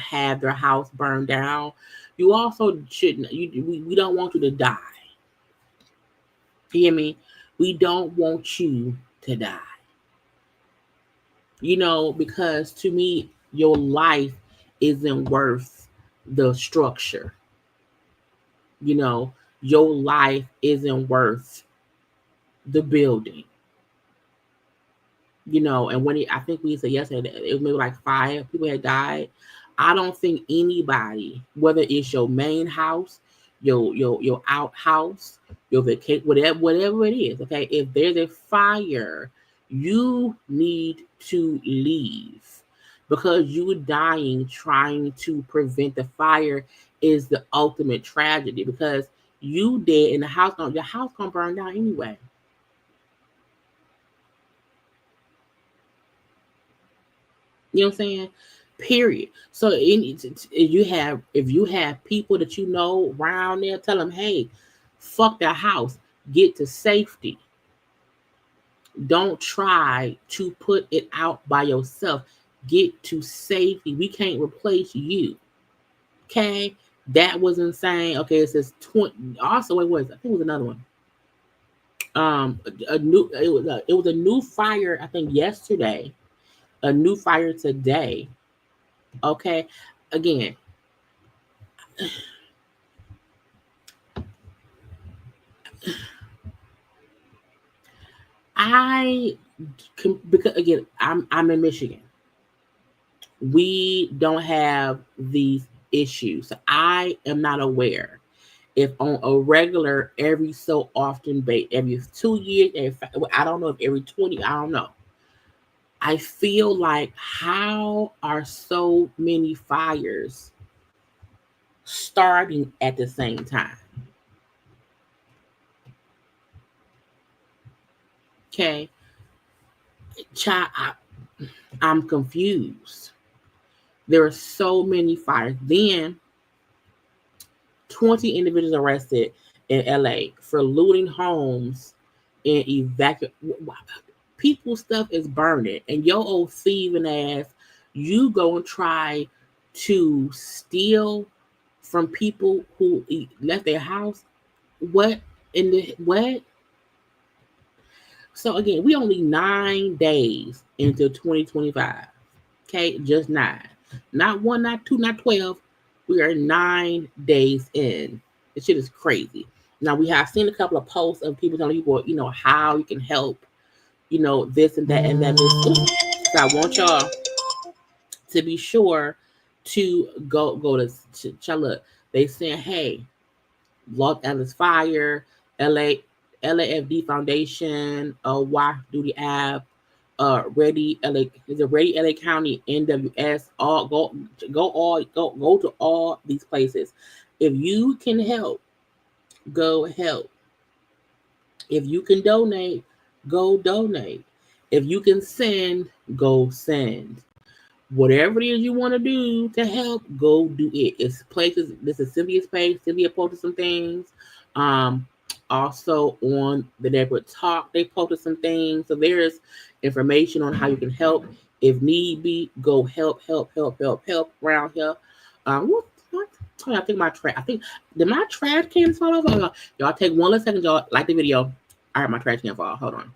have their house burned down, you also shouldn't. We don't want you to die. You hear me? We don't want you to die. Because to me, your life isn't worth the structure. Your life isn't worth the building. And I think we said yesterday, it was maybe like 5 people had died. I don't think anybody, whether it's your main house, your outhouse, your vacation, whatever it is, okay, if there's a fire, you need to leave because you dying trying to prevent the fire is the ultimate tragedy because you dead and your house gonna burn down anyway. You know what I'm saying? Period. So if you have people that around there, tell them, hey, fuck that house. Get to safety. Don't try to put it out by yourself. Get to safety. We can't replace you. Okay? That was insane. Okay, it says 20. Also, it was, I think it was another one. It was a new fire, I think yesterday. A new fire today. Okay, again, because again, I'm in Michigan. We don't have these issues. So I am not aware if on a regular, every so often, every 2 years, I don't know if every 20, I don't know. I feel like how are so many fires starting at the same time? Okay, child, I'm confused. There are so many fires. Then 20 individuals arrested in LA for looting homes and evacuate. People's stuff is burning, and your old thieving ass, you go and try to steal from people who left their house. What in the what? So again, we only 9 days into 2025. Okay, just 9. Not 1, not 2, not 12. We are 9 days in. This shit is crazy. Now we have seen a couple of posts of people telling people, how you can help, this and that and that. So I want y'all to be sure to go to look. They saying, hey, Los Angeles Fire, LAFD Foundation, Watch Duty App, Ready LA, is it Ready LA County, NWS, all go to all these places. If you can help, go help. If you can donate, go donate. If you can send, go send. Whatever it is you want to do to help, go do it. It's places. This is Cynthia's page. Cynthia posted some things. Also on the Neighborhood Talk, they posted some things. So there's information on how you can help. If need be, go help around here. I think my trash. Did my trash can fall over? Y'all take one last second. Y'all like the video. All right, my trash can fall. Hold on.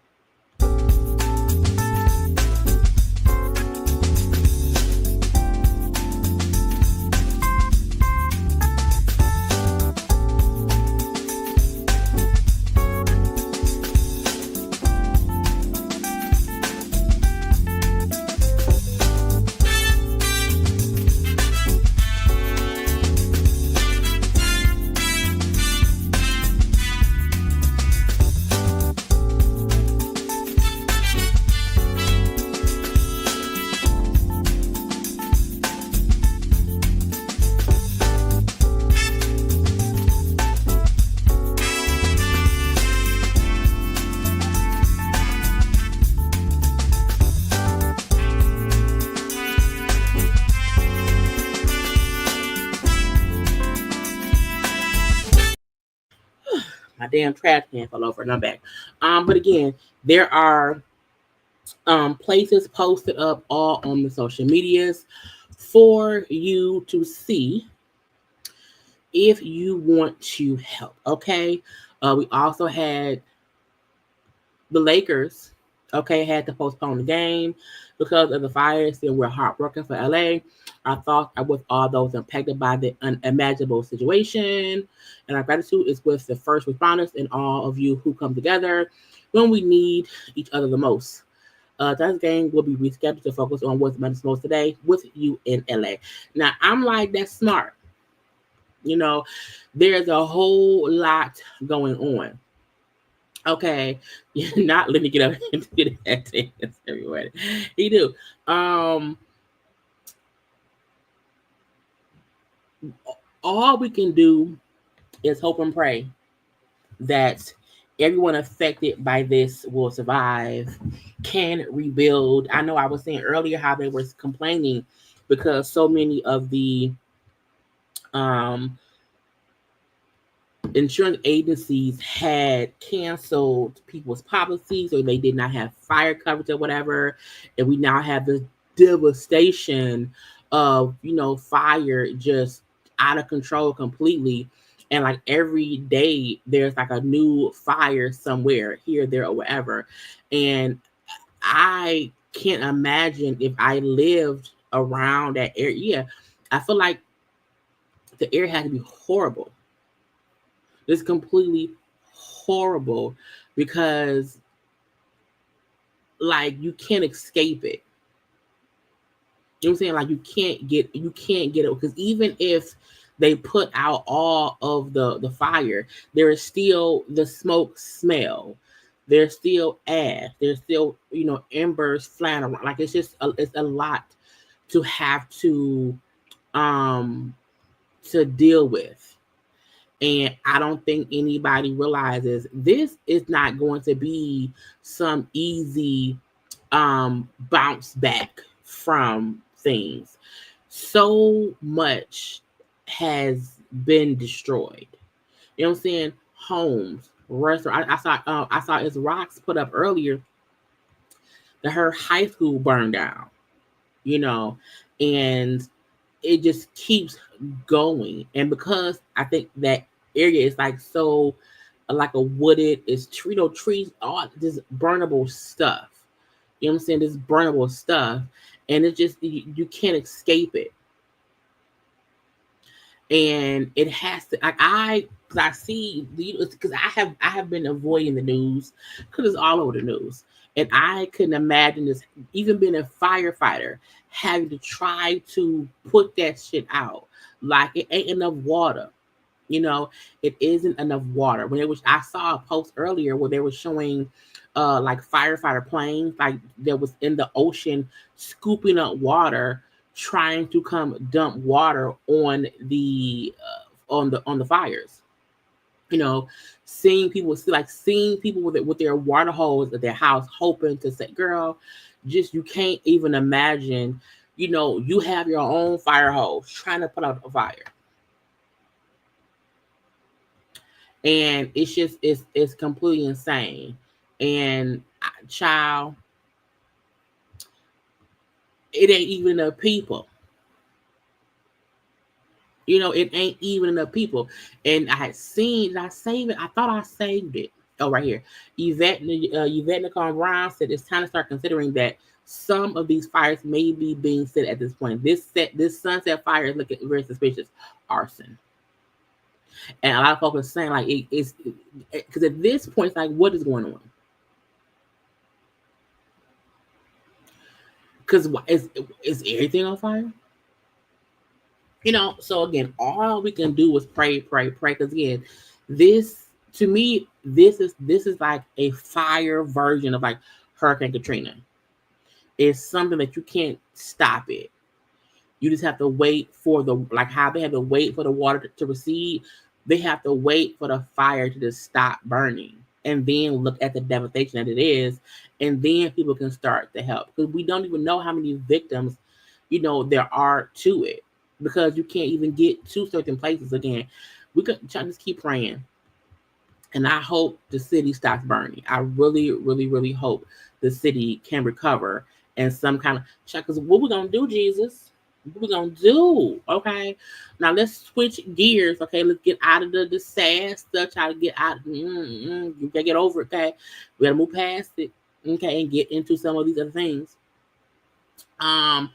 My damn trash can fell over and I'm back. But again, there are places posted up all on the social medias for you to see if you want to help. Okay. We also had the Lakers, had to postpone the game because of the fires, and we're heartbroken for LA. Our thoughts are with all those impacted by the unimaginable situation, and our gratitude is with the first responders and all of you who come together when we need each other the most. Tonight's game will be rescheduled to focus on what matters most today with you in LA. Now, I'm like, that's smart. There's a whole lot going on. Okay, not let me get up and do that dance everywhere. He do. All we can do is hope and pray that everyone affected by this will survive, can rebuild. I know I was saying earlier how they were complaining because so many of the insurance agencies had canceled people's policies, or they did not have fire coverage or whatever, and we now have this devastation of fire just out of control completely, and like every day there's like a new fire somewhere here, there, or wherever. And I can't imagine if I lived around that area. I feel like the air had to be horrible. It's completely horrible because like you can't escape it. You know what I'm saying? Like you can't get it, because even if they put out all of the fire, there is still the smoke smell. There's still ash. There's still, embers flying around. Like it's a lot to have um to deal with. And I don't think anybody realizes this is not going to be some easy bounce back from things. So much has been destroyed. You know what I'm saying? Homes, restaurants. I saw as Rocks put up earlier that her high school burned down. And it just keeps going. And because I think that area is like so like a wooded, it's trees, all this burnable stuff. You know what I'm saying? This burnable stuff. And it just you can't escape it. And it has to, like, because I see, because I have been avoiding the news because it's all over the news, and I couldn't imagine this, even being a firefighter, having to try to put that shit out. Like, it ain't enough water. It isn't enough water. I saw a post earlier where they were showing like firefighter planes, like that was in the ocean scooping up water, trying to come dump water on the fires. Seeing people with their water hose at their house, hoping to say, girl, just, you can't even imagine, you have your own fire hose trying to put out a fire. And it's completely insane. And child, it ain't even enough people. It ain't even enough people. And I saved it. I thought I saved it. Oh, right here. Yvette Nicole Brown said it's time to start considering that some of these fires may be being set at this point. This Sunset fire is looking very suspicious. Arson. And a lot of folks are saying, like, it's because at this point, it's like, what is going on? Because is everything on fire? So again, all we can do is pray. Because again, this, to me, this is like a fire version of like Hurricane Katrina. It's something that you can't stop it. You just have to wait for like how they have to wait for the water to recede. They have to wait for the fire to just stop burning, and then look at the devastation that it is, and then people can start to help, because we don't even know how many victims, there are to it, because you can't even get to certain places. Again, we could just keep praying, and I hope the city stops burning. I really, really, really hope the city can recover and some kind of check. Because what we're gonna do, Jesus? What we gonna do? Okay, now let's switch gears. Okay, let's get out of the sad stuff. Try to get out. You gotta get over it. Okay, we gotta move past it. Okay, and get into some of these other things. Well, I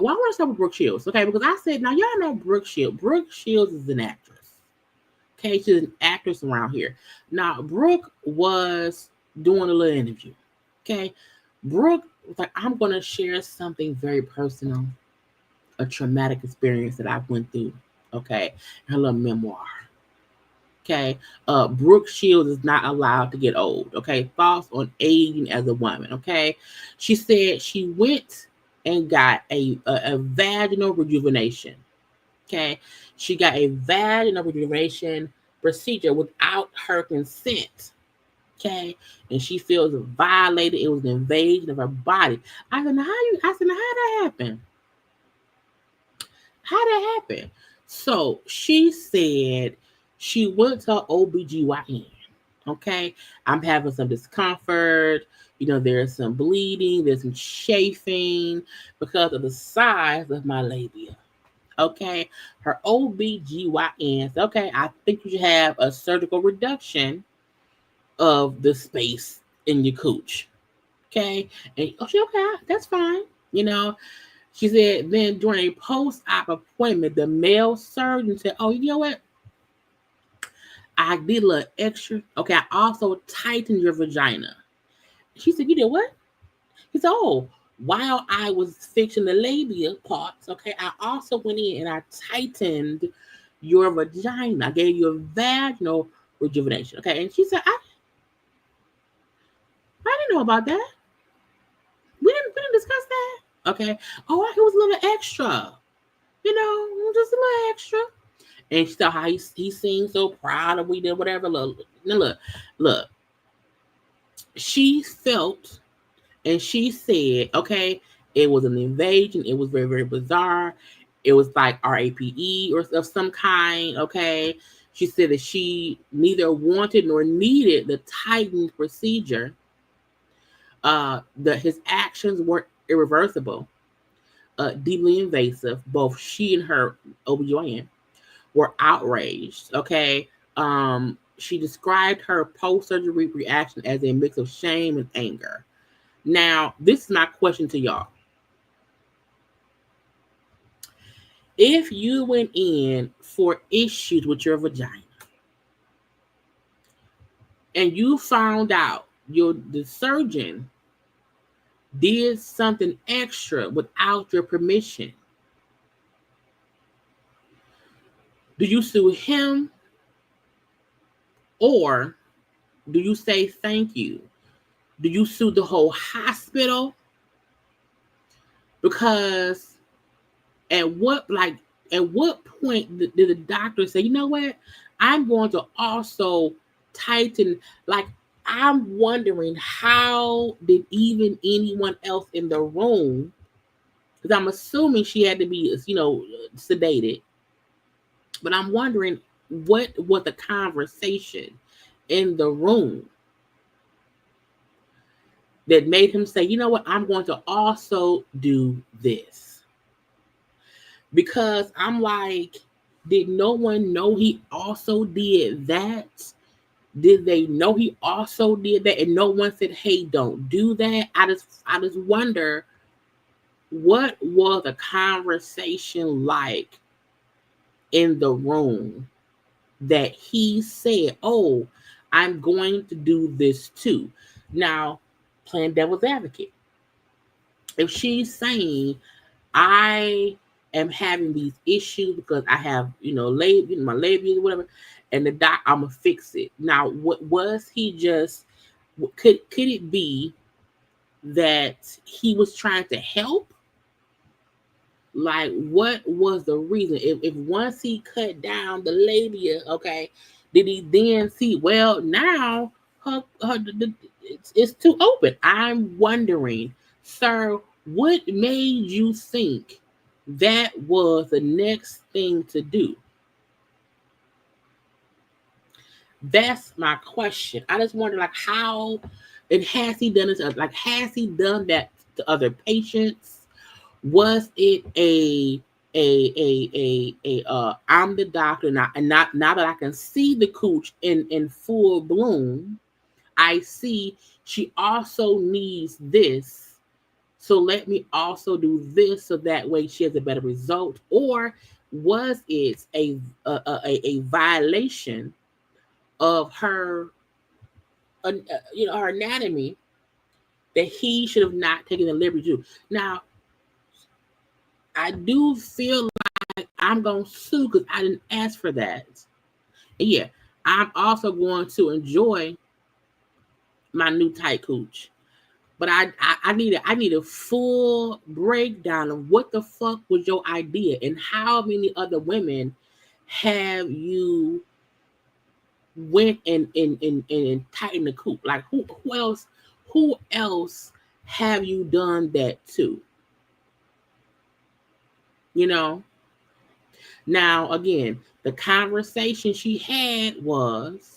want to start with Brooke Shields. Okay, because I said, now y'all know Brooke Shields. Brooke Shields is an actress. Okay, she's an actress around here. Now, Brooke was doing a little interview. Okay, Brooke was like, I'm gonna share something very personal. A traumatic experience that I went through, okay, her little memoir. Okay, Brooke Shields is not allowed to get old. Okay, thoughts on aging as a woman. Okay, she said she went and got a vaginal rejuvenation. Okay, she got a vaginal rejuvenation procedure without her consent. Okay, and she feels violated. It was an invasion of her body. I said, how did that happen? How did that happen? So she said she went to OBGYN. Okay, I'm having some discomfort. There's some bleeding, there's some chafing because of the size of my labia. Okay, her OBGYN said, okay, I think you should have a surgical reduction of the space in your cooch. Okay, and okay, that's fine. She said then during a post-op appointment, the male surgeon said, oh, you know what? I did a little extra. Okay, I also tightened your vagina. She said, you did what? He said, oh, while I was fixing the labia parts, okay, I also went in and I tightened your vagina. I gave you a vaginal rejuvenation. Okay. And she said, I didn't know about that. We didn't discuss that. Okay. Oh, it was a little extra. Just a little extra. And she saw how he seemed so proud of we did whatever. Look. She felt and she said, okay, it was an invasion. It was very, very bizarre. It was like RAPE or of some kind. Okay. She said that she neither wanted nor needed the tightened procedure. His actions were irreversible, deeply invasive. Both she and her OBGYN were outraged. Okay. She described her post-surgery reaction as a mix of shame and anger. Now, this is my question to y'all. If you went in for issues with your vagina and you found out the surgeon did something extra without your permission, do you sue him or do you say thank you? Do you sue the whole hospital? Because at what point did the doctor say, you know what? I'm going to also tighten. Like, I'm wondering, how did even anyone else in the room, because I'm assuming she had to be, sedated, but I'm wondering what was the conversation in the room that made him say, you know what, I'm going to also do this. Because I'm like, did no one know he also did that? Did they know he also did that? And no one said, hey, don't do that. I just wonder, what was the conversation like in the room that he said, oh, I'm going to do this too. Now, playing devil's advocate. If she's saying, I am having these issues because I have, my labia, whatever, and the doc, I'm gonna fix it. Now, what was he just? Could it be that he was trying to help? Like, what was the reason? If once he cut down the labia, okay, did he then see? Well, now it's too open. I'm wondering, sir, what made you think that was the next thing to do? That's my question. I just wonder, like, how, and has he done this? Like, has he done that to other patients? Was it I'm the doctor now, and now that I can see the cooch in full bloom, I see she also needs this. So let me also do this so that way she has a better result. Or was it a violation of her, her anatomy that he should have not taken the liberty to do? Now, I do feel like I'm going to sue because I didn't ask for that. And yeah, I'm also going to enjoy my new tight cooch. But I need a full breakdown of what the fuck was your idea and how many other women have you went and tightened the coop? Like, who else have you done that to? Now, again, the conversation she had was,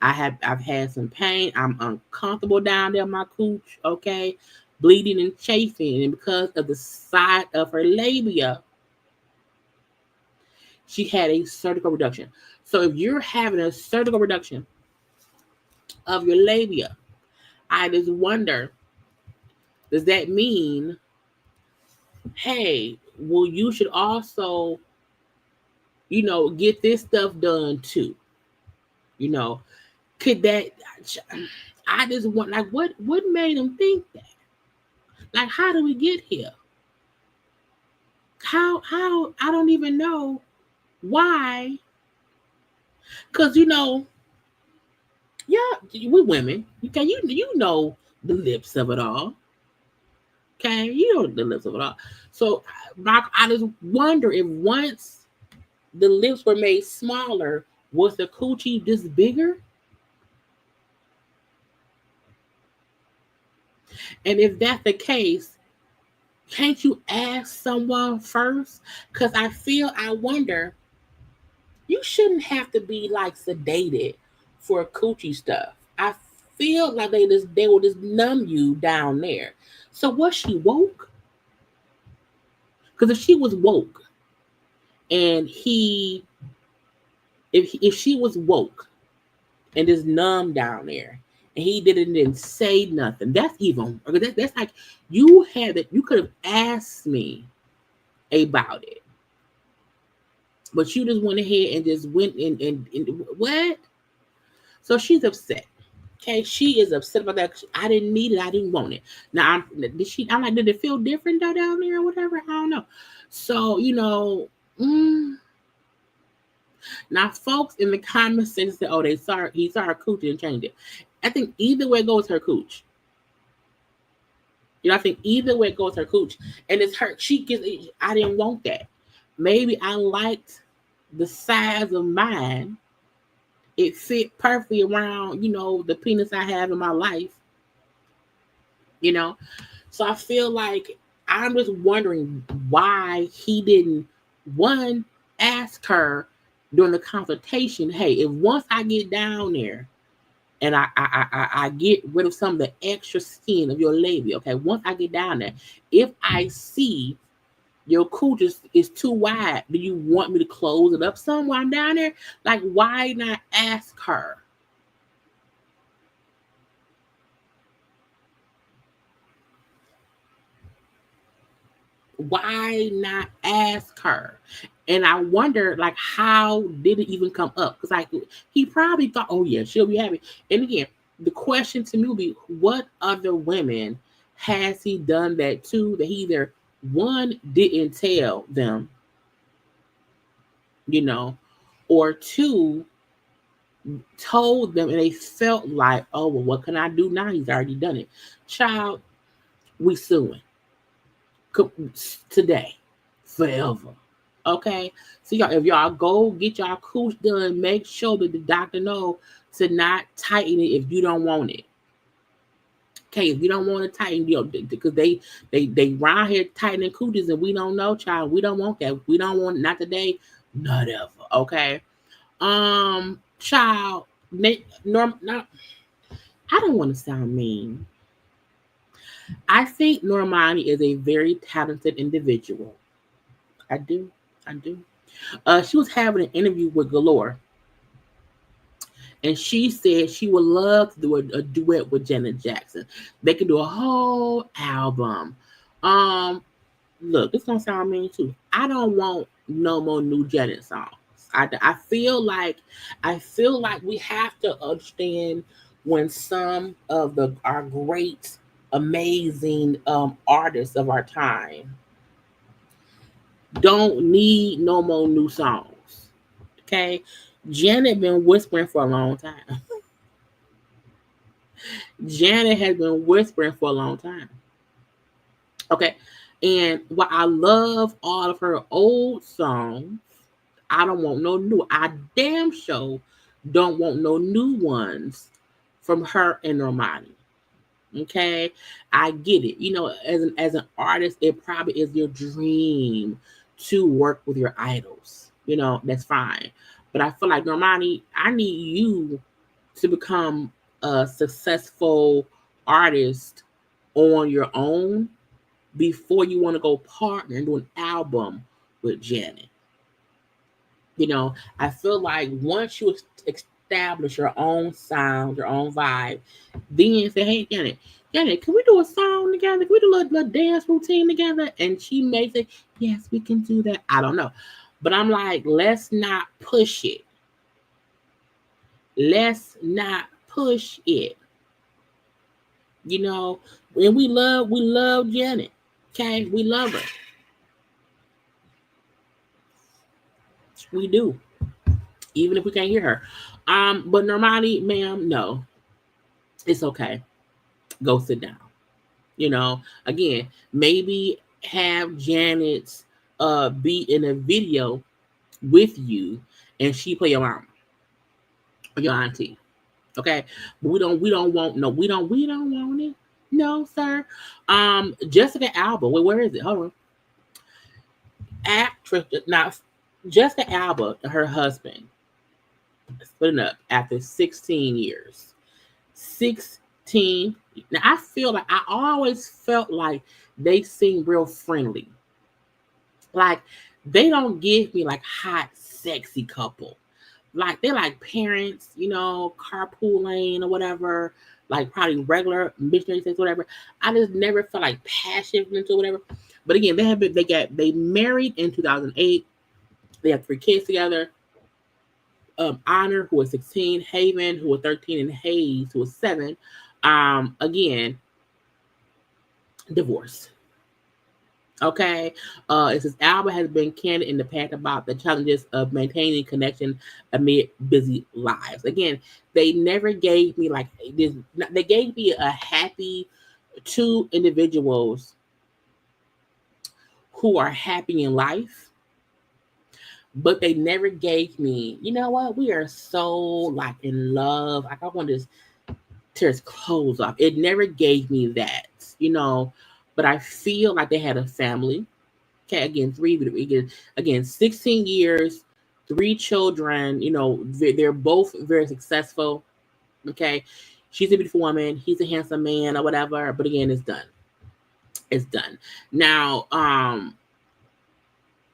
I've had some pain. I'm uncomfortable down there, my cooch, okay, bleeding and chafing, and because of the side of her labia, she had a surgical reduction. So if you're having a surgical reduction of your labia, I just wonder, does that mean, hey, well, you should also, get this stuff done too? Could that, I just want, like, what made him think that? Like, how do we get here? How I don't even know why. Cause yeah, we women. Okay, you know the lips of it all. Okay, you know the lips of it all. So I just wonder if once the lips were made smaller, was the coochie just bigger? And if that's the case, can't you ask someone first? Because I wonder, you shouldn't have to be like sedated for coochie stuff. I feel like they will just numb you down there. So was she woke? Because if she was woke and if she was woke and just numb down there and he didn't say nothing, that's even that's like you could have asked me about it, but you just went ahead and just went and what? So she's upset. Okay, she is upset about that. I didn't need it. I didn't want it. Now, I'm like, did it feel different though down there or whatever? I don't know. So now folks in the comments say, "Oh, he saw her cooch and changed it." I think either way goes her cooch. I think either way goes her cooch, and it's her. She gets. I didn't want that. Maybe I liked the size of mine. It fit perfectly around, the penis I have in my life. So I feel like I'm just wondering why he didn't ask her during the consultation. Hey, if once I get down there and I get rid of some of the extra skin of your labia, okay, once I get down there, if I see your cooch is too wide, do you want me to close it up some while I'm down there? Like, why not ask her? Why not ask her? And I wonder, like, how did it even come up? Because he probably thought, oh yeah, she'll be happy. And again, the question to me would be, what other women has he done that to that he either one didn't tell them, or two told them and they felt like, oh well, what can I do now? He's already done it. Child, we suing today, forever. Okay, so y'all, if y'all go get y'all cooch done, make sure that the doctor know to not tighten it if you don't want it. Okay, if you don't want to tighten, because they round here tightening cooches and we don't know, child. We don't want that. We don't want, not today, not ever. Okay, child. I don't want to sound mean. I think Normani is a very talented individual. I do. She was having an interview with Galore, and she said she would love to do a duet with Janet Jackson. They could do a whole album. Look, this gonna sound mean too. I don't want no more new Janet songs. I feel like we have to understand when some of our great, amazing artists of our time don't need no more new songs. Okay, Janet been whispering for a long time. Janet has been whispering for a long time. Okay, and while I love all of her old songs, I don't want no new. I damn sure don't want no new ones from her and Normani. Okay, I get it. As an artist, it probably is your dream to work with your idols. That's fine. But I feel like, Normani, I need you to become a successful artist on your own before you want to go partner and do an album with Janet. I feel like once you establish your own sound, your own vibe, then say, hey, Janet, can we do a song together? Can we do a little dance routine together? And she may say, yes, we can do that. I don't know. But I'm like, let's not push it. Let's not push it. You know, and we love Janet. Okay, we love her. We do, even if we can't hear her. But Normani, ma'am, no, it's okay. Go sit down. You know, again, maybe have Janet be in a video with you and she play your mom or your auntie. Okay. But we don't want no, we don't want it. No, sir. Jessica Alba. Wait, where is it? Hold on. Actress now Jessica Alba, her husband, splitting up after 16 years. 16. Now I feel like I always felt like they seem real friendly. Like they don't give me like hot, sexy couple. Like they're like parents, you know, carpooling or whatever, like probably regular missionary sex, whatever. I just never felt like passionate into whatever. But again, they married in 2008. They have 3 kids together. Honor, who was 16, Haven, who was 13, and Hayes, who was 7. Again, divorce. Okay. It says Alba has been candid in the past about the challenges of maintaining connection amid busy lives. Again, they never gave me like this. They gave me a happy 2 individuals who are happy in life, but they never gave me, you know what? We are so like in love. Like I want to tear his clothes off. It never gave me that, you know. But I feel like they had a family. Okay, again, 16 years, 3 children. You know, they're both very successful. Okay, she's a beautiful woman. He's a handsome man, or whatever. But again, it's done. It's done. Now,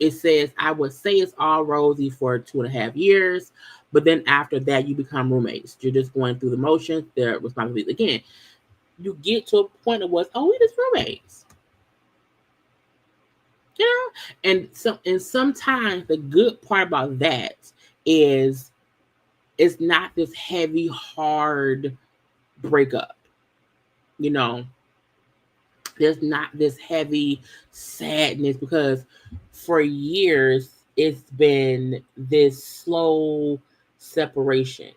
it says I would say it's all rosy for 2.5 years, but then after that, you become roommates. You're just going through the motions. Their responsibilities. Again, you get to a point of what's we just roommates. You know, and sometimes the good part about that is it's not this heavy, hard breakup. You know, there's not this heavy sadness because for years it's been this slow separation,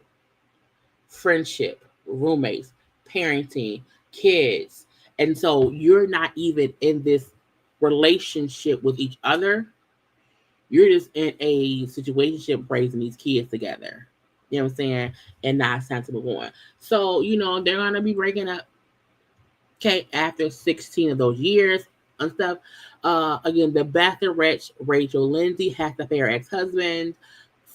friendship, roommates, parenting, kids. And so you're not even in this relationship with each other. You're just in a situation raising these kids together. You know what I'm saying? And not it's time to move on. So, you know, they're gonna be breaking up, okay, after 16 of those years and stuff. Again, the bachelorette Rachel Lindsay has to pay her ex-husband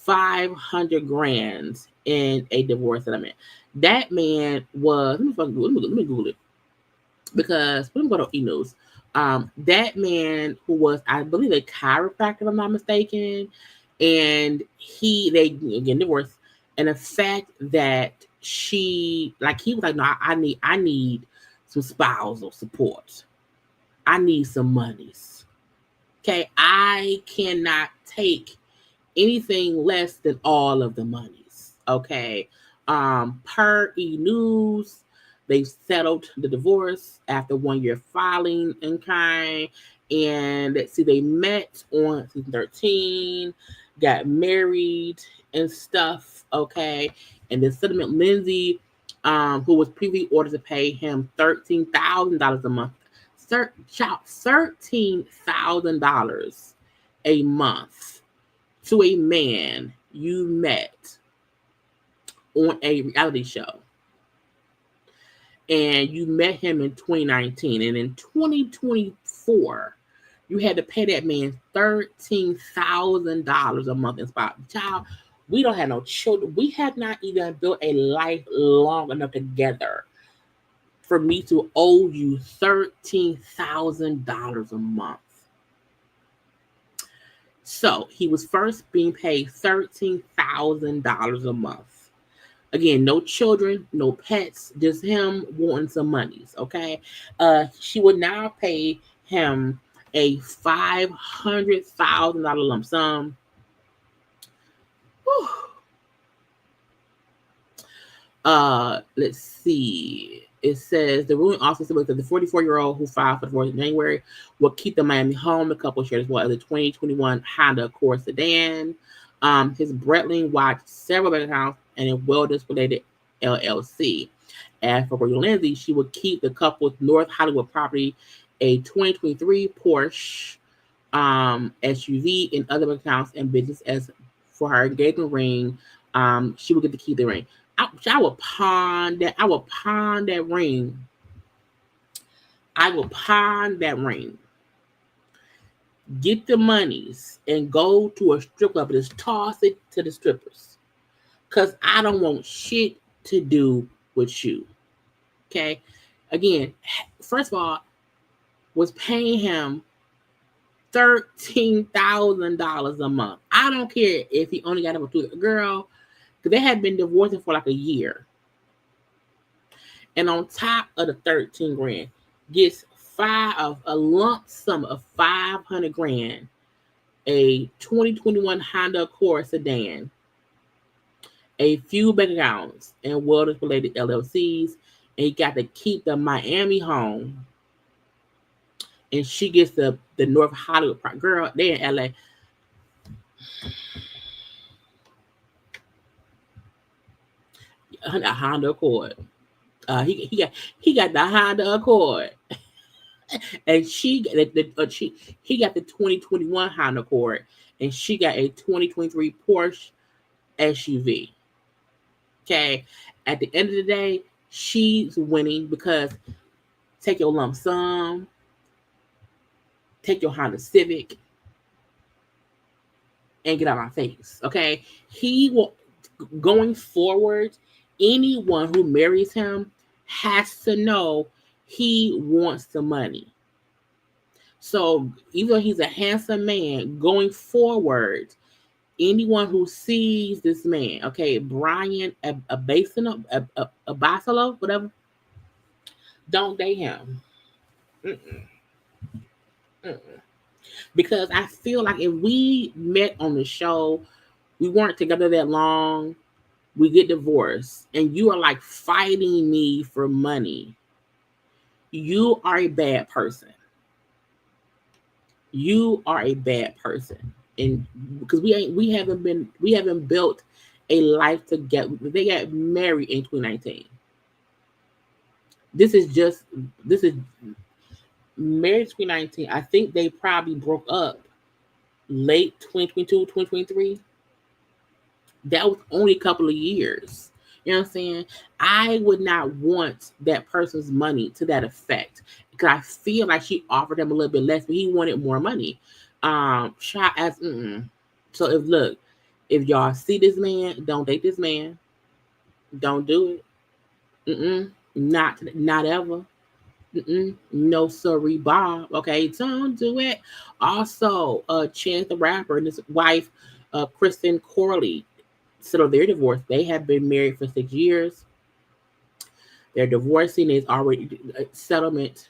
$500,000 in a divorce settlement. That man was let me Google it because let me go to E-News. That man who was, I believe, a chiropractor, if I'm not mistaken, and they again divorced, and the fact that he was like, no, I need some spousal support. I need some monies. Okay, I cannot take anything less than all of the monies. Okay, per E News, they settled the divorce after 1 year filing in kind. And let's see, they met on season 13, got married and stuff. Okay, and the settlement, Lindsay, who was previously ordered to pay him $13,000 a month. $13,000 a month to a man you met on a reality show. And you met him in 2019. And in 2024, you had to pay that man $13,000 a month in spot. Child, we don't have no children. We have not even built a life long enough together for me to owe you $13,000 a month. So he was first being paid $13,000 a month. Again, no children, no pets, just him wanting some monies. Okay, she would now pay him a $500,000 lump sum. Whew. Let's see. it says the ruling also states that the 44-year-old who filed for divorce in January will keep the Miami home. The couple shared as well as a 2021 Honda Accord sedan. His Breitling watched several bank accounts and a well-displayed LLC. As for Lindsay, she would keep the couple's North Hollywood property, a 2023 Porsche SUV, and other accounts and business. As for her engagement ring, she would get to keep the ring. I would pawn that. I would pawn that ring. I will pawn that ring. Get the monies and go to a strip club and just toss it to the strippers. Cause I don't want shit to do with you. Okay. Again, first of all, was paying him $13,000 a month. I don't care if he only got up to a girl, because they had been divorcing for like a year. And on top of the 13 grand, gets a lump sum of 500 grand, a 2021 Honda Accord sedan, a few bank accounts and well-related LLCs, and he got to keep the Miami home. And she gets the North Hollywood girl. They in LA. A Honda Accord. He got the Honda Accord, and he got the 2021 Honda Accord, and she got a 2023 Porsche SUV. Okay, at the end of the day, she's winning because take your lump sum, take your Honda Civic, and get out of my face. Okay, he will going forward. Anyone who marries him has to know he wants the money. So even though he's a handsome man, going forward, anyone who sees this man, okay, Brian Abasolo, whatever, don't date him. Because I feel like if we met on the show, we weren't together that long, we get divorced, and you are like fighting me for money, you are a bad person. You are a bad person. And because we haven't built a life together. They got married in 2019. This is married 2019. I think they probably broke up late 2022, 2023. That was only a couple of years. You know what I'm saying? I would not want that person's money to that effect, because I feel like she offered him a little bit less, but he wanted more money. So if y'all see this man, don't date this man. Don't do it. Not ever. No sorry, Bob. Okay, don't do it. Also, Chance the Rapper and his wife, Kristen Corley, settled their divorce. They have been married for 6 years. They're divorcing. Is already a settlement.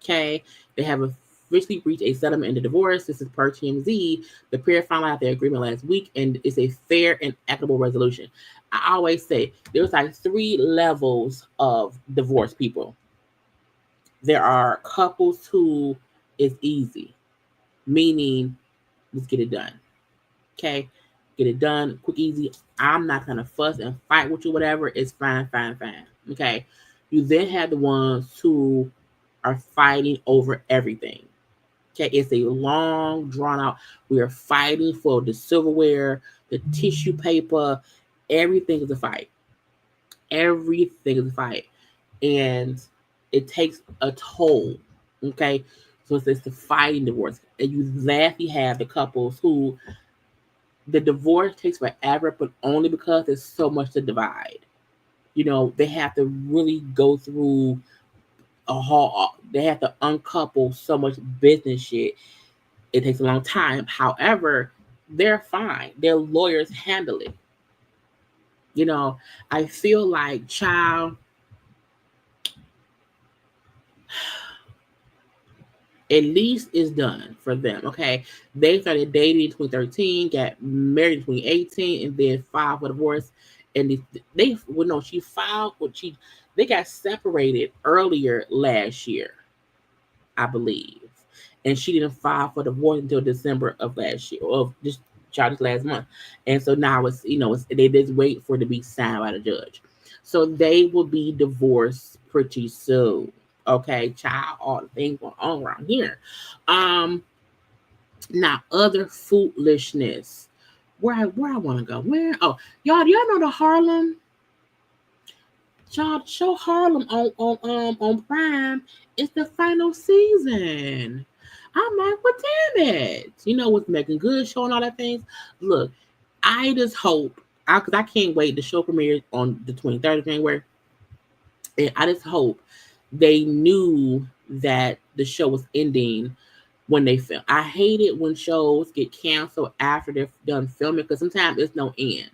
Okay, they have officially reached a settlement in the divorce. This is per TMZ. The pair finalized their agreement last week, and it's a fair and equitable resolution. I always say there's like 3 levels of divorce people. There are couples who is easy, meaning let's get it done. Okay, get it done, quick, easy. I'm not gonna fuss and fight with you, whatever. It's fine. Okay, you then have the ones who are fighting over everything. Okay, it's a long, drawn out. We are fighting for the silverware, the tissue paper. Everything is a fight. Everything is a fight, and it takes a toll. Okay, so it's the fighting divorce, and you lastly have the couples who the divorce takes forever, but only because there's so much to divide. You know, they have to really go through they have to uncouple so much business shit. It takes a long time. However, they're fine. Their lawyers handle it. You know, I feel like at least is done for them. Okay, they started dating in 2013, got married in 2018, and then filed for divorce and she filed they got separated earlier last year, I believe, and she didn't file for divorce until December of last year, of just last month, and so now they just wait for it to be signed by the judge, so they will be divorced pretty soon. Okay, child, all the things going on around here. Now other foolishness. Where I want to go? Where? Oh, y'all, do y'all know the Harlem? Y'all, show Harlem on Prime. It's the final season. I'm like, well, damn it. With Megan Good show and all that things. Look, I just hope, because I can't wait. The show premieres on the 23rd of January. And I just hope they knew that the show was ending when they film. I hate it when shows get canceled after they're done filming, because sometimes there's no end,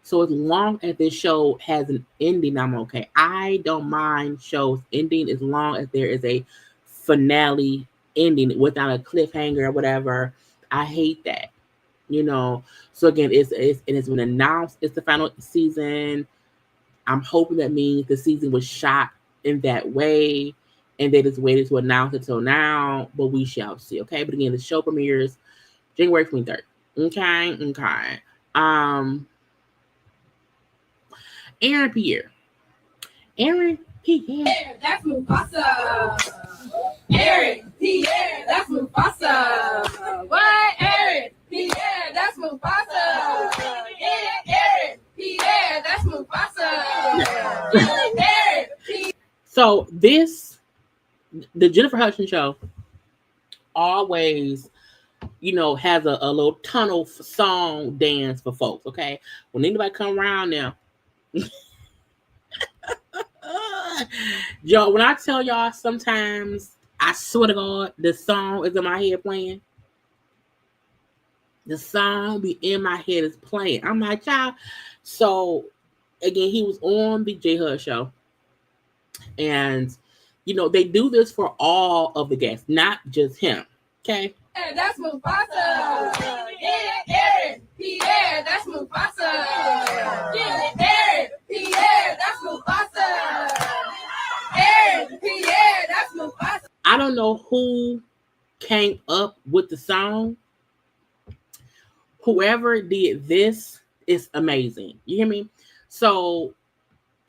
So as long as this show has an ending, I'm okay. I don't mind shows ending as long as there is a finale ending without a cliffhanger or whatever. I hate that, So again, it's been announced it's the final season. I'm hoping that means the season was shot in that way, and they just waited to announce it till now, but we shall see. Okay, but again, the show premieres January 23rd. Okay. Aaron Pierre.
That's Mufasa. Aaron Pierre, that's Mufasa. What? Aaron Pierre, that's Mufasa. Aaron Pierre, that's Mufasa. Aaron Pierre.
So the Jennifer Hudson show always, has a little tunnel song dance for folks. Okay, when anybody come around now, yo, when I tell y'all, sometimes I swear to God, the song is in my head playing. The song be in my head is playing. I'm like, child. So again, he was on the J Hud show, and they do this for all of the guests, not just him. Okay.
That's Mufasa. Aaron Pierre, that's Mufasa. Aaron Pierre, that's Mufasa. Aaron Pierre, that's Mufasa.
I don't know who came up with the song. Whoever did this is amazing. You hear me? So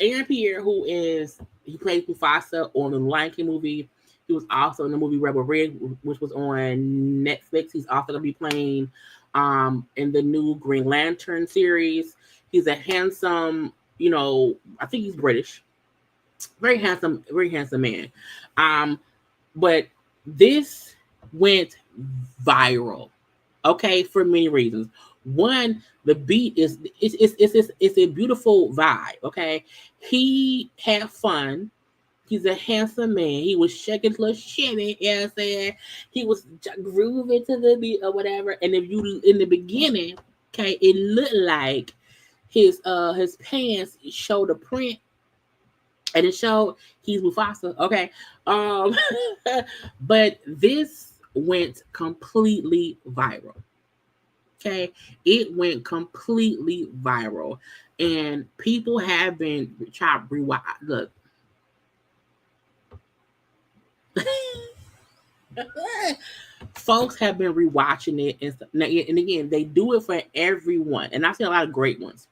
Aaron Pierre, he plays Mufasa on the Lion King movie. He was also in the movie Rebel Red, which was on Netflix. He's also going to be playing in the new Green Lantern series. He's a handsome, I think he's British. Very handsome man. But this went viral, okay, for many reasons. One, the beat it's a beautiful vibe, okay? He had fun. He's a handsome man. He was shaking his little shimmy, you know what I'm saying? He was grooving to the beat or whatever. And if you, in the beginning, okay, it looked like his pants showed a print, and it showed he's Mufasa, okay? But this went completely viral. Okay, it went completely viral, and people have been trying to rewatch. Look, folks have been rewatching it, and again, they do it for everyone, and I've seen a lot of great ones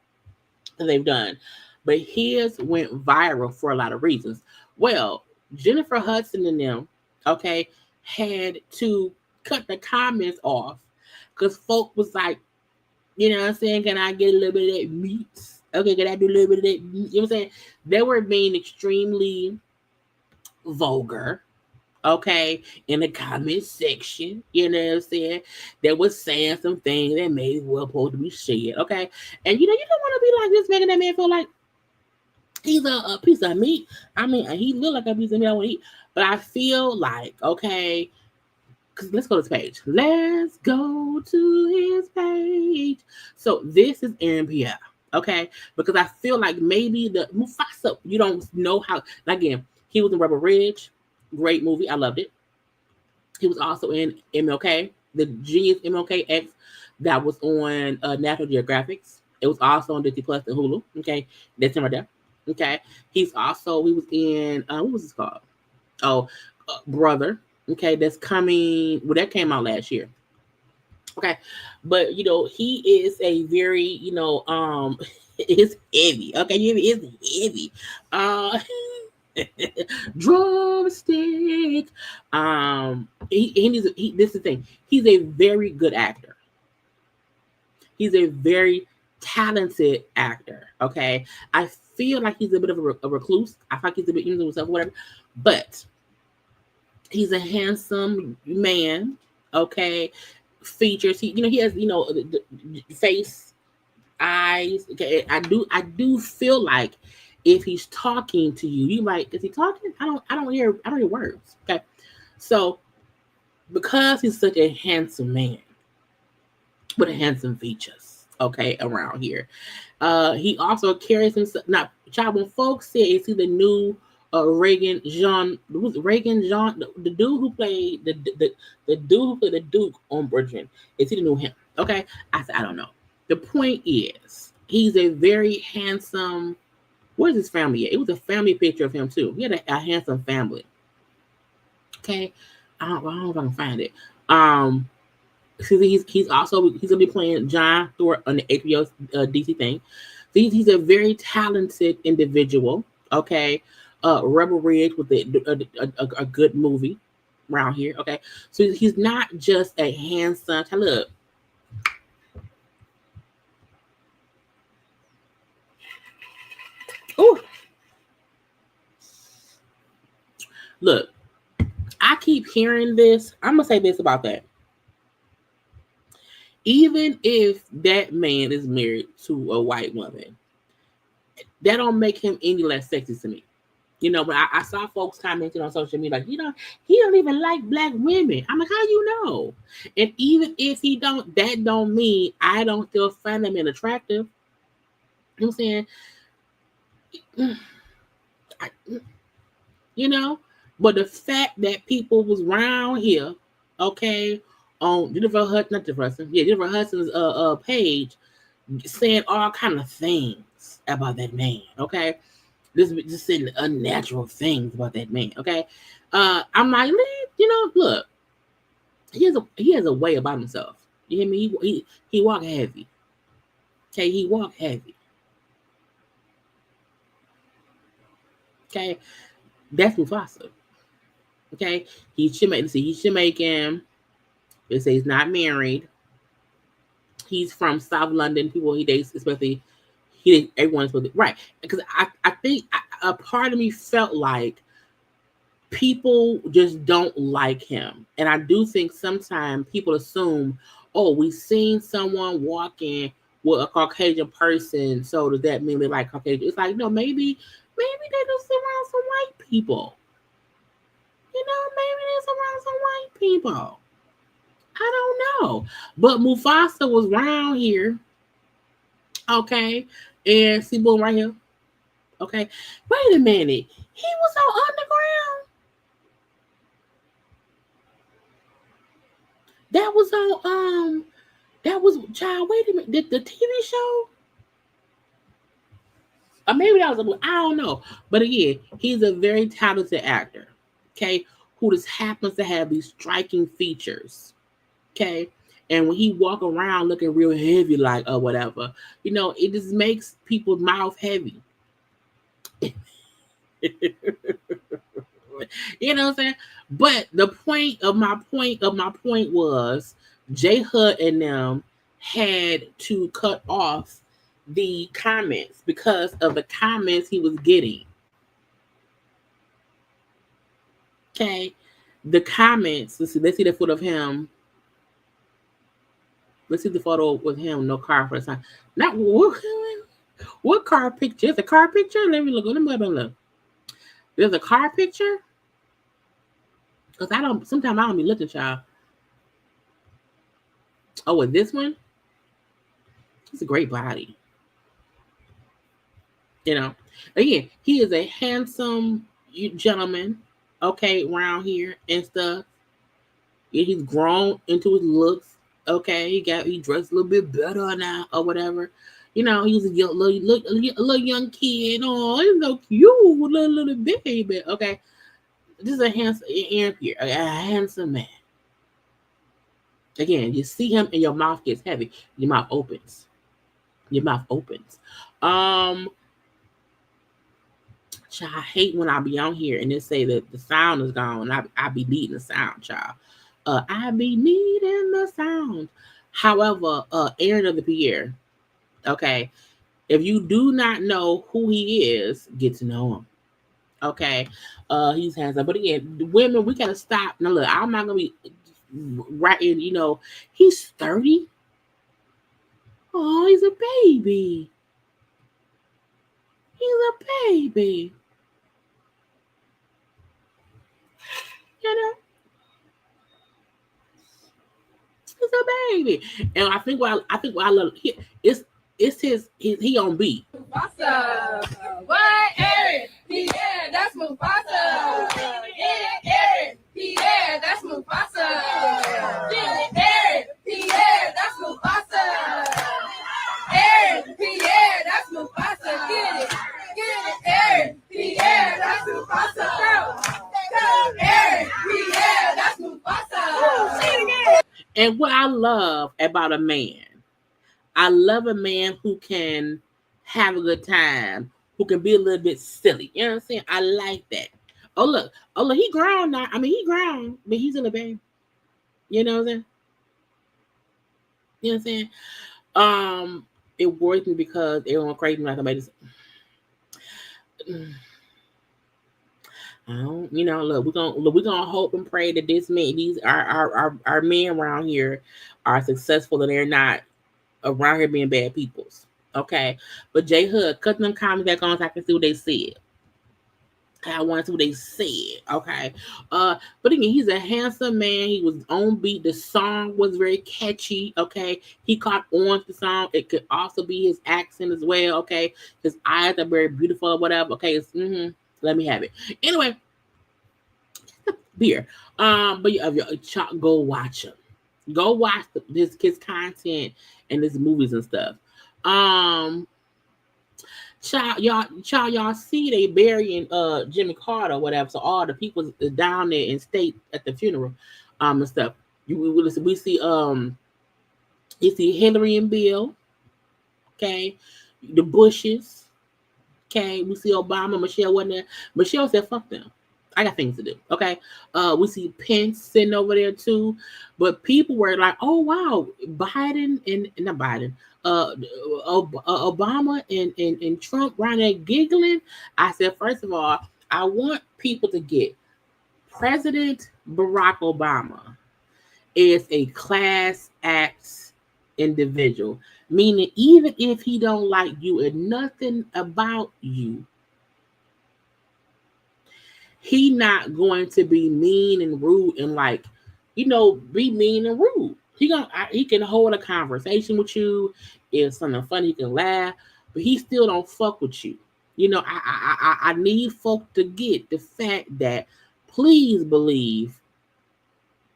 that they've done, but his went viral for a lot of reasons. Well, Jennifer Hudson and them, okay, had to cut the comments off because folk was like, you know what I'm saying, can I get a little bit of that meat? Okay, can I do a little bit of that meat? You know what I'm saying? They were being extremely vulgar, okay, in the comment section. You know what I'm saying? They was saying some things that may well supposed to be said, okay? And you don't want to be like this, making that man feel like he's a piece of meat. I mean, he look like a piece of meat I want to eat. But I feel like, okay, because let's go to his page. Let's go to his page. So this is Aaron Pierre, okay? Because I feel like maybe the Mufasa, you don't know how. Again, he was in Rebel Ridge. Great movie. I loved it. He was also in MLK, the genius MLK X that was on National Geographic. It was also on Disney Plus and Hulu. Okay, that's him right there. Okay, he was in what was this called? Oh, Brother. Okay, that's coming. Well, that came out last year. Okay, but he is a very it's heavy. Okay, it's heavy. Uh, drumstick. This is the thing. He's a very good actor. He's a very talented actor. Okay, I feel like he's a bit of a recluse. I feel like he's a bit into himself, whatever. But he's a handsome man. Okay, features. He has the face, eyes. Okay, I do feel like if he's talking to you, you might. Is he talking? I don't hear words. Okay, so because he's such a handsome man with handsome features, okay, around here, he also carries himself. Now, child, when folks say is he the new Reagan Jean, who's Reagan Jean, the dude who played the dude who played the Duke on Bridgerton, is he the new him? Okay, I said I don't know. The point is, he's a very handsome. Where's his family at? It was a family picture of him too. He had a handsome family. Okay, I don't know if I can find it. He's gonna be playing John Thor on the HBO DC thing. So he's a very talented individual. Okay, Rebel Ridge with a good movie around here. Okay, so he's not just a handsome. Look. Ooh. Look, I keep hearing this. I'm gonna say this about that. Even if that man is married to a white woman, that don't make him any less sexy to me. But I saw folks commenting on social media like, he don't even like black women. I'm like, how you know? And even if he don't, that don't mean I don't still find him attractive. You know what I'm saying? But the fact that people was around here, okay, on Jennifer Hudson's page, saying all kind of things about that man, okay, just saying unnatural things about that man, okay. I'm like, look, he has a way about himself. You hear me? He walk heavy. Okay, he walk heavy. Okay, that's Mufasa. Okay, he's Jamaican. They say he's not married. He's from South London. People he dates, especially everyone's with it, right? Because I think a part of me felt like people just don't like him, and I do think sometimes people assume, oh, we've seen someone walking with a Caucasian person, so does that mean they like Caucasian? It's like, no, maybe they just around some white people. Maybe there's around some white people. I don't know. But Mufasa was around here. Okay. And see, boom, right here. Okay. Wait a minute. He was on Underground. That was child. Wait a minute. The TV show? Or maybe that was I don't know. But again, he's a very talented actor. Okay. Who just happens to have these striking features. Okay. And when he walk around looking real heavy, like or whatever, it just makes people's mouth heavy. You know what I'm saying? But the point of my point was J Hud and them had to cut off the comments because of the comments he was getting. Okay, the comments. Let's see the photo of him. Let's see the photo with him. No car for the time. Not what car picture? Is a car picture? Let me look. Let me look. There's a car picture. Cause sometimes I don't be looking, child. Oh, with this one, it's a great body. Again, he is a handsome gentleman. Okay, around here and stuff. Yeah, he's grown into his looks. Okay, he dressed a little bit better now or whatever. You know, he's a little young kid. Oh, he's so cute, little baby. Okay, this is a handsome Aaron Pierre, a handsome man. Again, you see him and your mouth gets heavy. Your mouth opens. Your mouth opens. I hate when I be on here and they say that the sound is gone. I be needing the sound, child. I be needing the sound. However, Aaron of the Pierre. Okay, if you do not know who he is, get to know him. Okay, he's handsome. But again, the women, we gotta stop. Now look, I'm not gonna be writing. You know, he's 30. Oh, he's a baby. He's a baby. You know, he's a baby. And I think what I love it's his he on beat.
Mufasa. What? Aaron, Pierre, that's Mufasa. Get it, Aaron, Pierre, that's Mufasa. Get it, Aaron, Pierre, that's Mufasa. Aaron, Pierre, that's Mufasa. Get it, Aaron, Pierre, that's Mufasa. Go, Aaron, Pierre, that's Mufasa. Say it again.
And what I love about a man, I love a man who can have a good time, who can be a little bit silly. You know what I'm saying? I like that. Oh look, he grown now. I mean, he grown, but he's in a baby. You know what I'm saying? You know what I'm saying? It worries me because everyone crazy like somebody. I don't, you know, look, we're gonna hope and pray that these our men around here are successful and they're not around here being bad peoples. Okay. But J Hood, cut them comments back on so I can see what they said. I want to see what they said. Okay. But again, he's a handsome man. He was on beat. The song was very catchy. Okay. He caught on to the song. It could also be his accent as well. Okay. His eyes are very beautiful or whatever. Okay. It's let me have it. Anyway, beer. But go watch him. Go watch this kid's content and his movies and stuff. Y'all see they burying Jimmy Carter or whatever. So all the people down there in state at the funeral and stuff. We see you see Hillary and Bill. Okay, the Bushes. Okay, we see Obama. Michelle wasn't there. Michelle said, "Fuck them. I got things to do." Okay. We see Pence sitting over there too. But people were like, "Oh wow, Biden and not Biden, Obama and Trump around there giggling." I said, first of all, I want people to get President Barack Obama is a class act individual. Meaning, even if he don't like you and nothing about you, he not going to be mean and rude and be mean and rude. He can hold a conversation with you. If something funny, he can laugh, but he still don't fuck with you. You know, I need folk to get the fact that please believe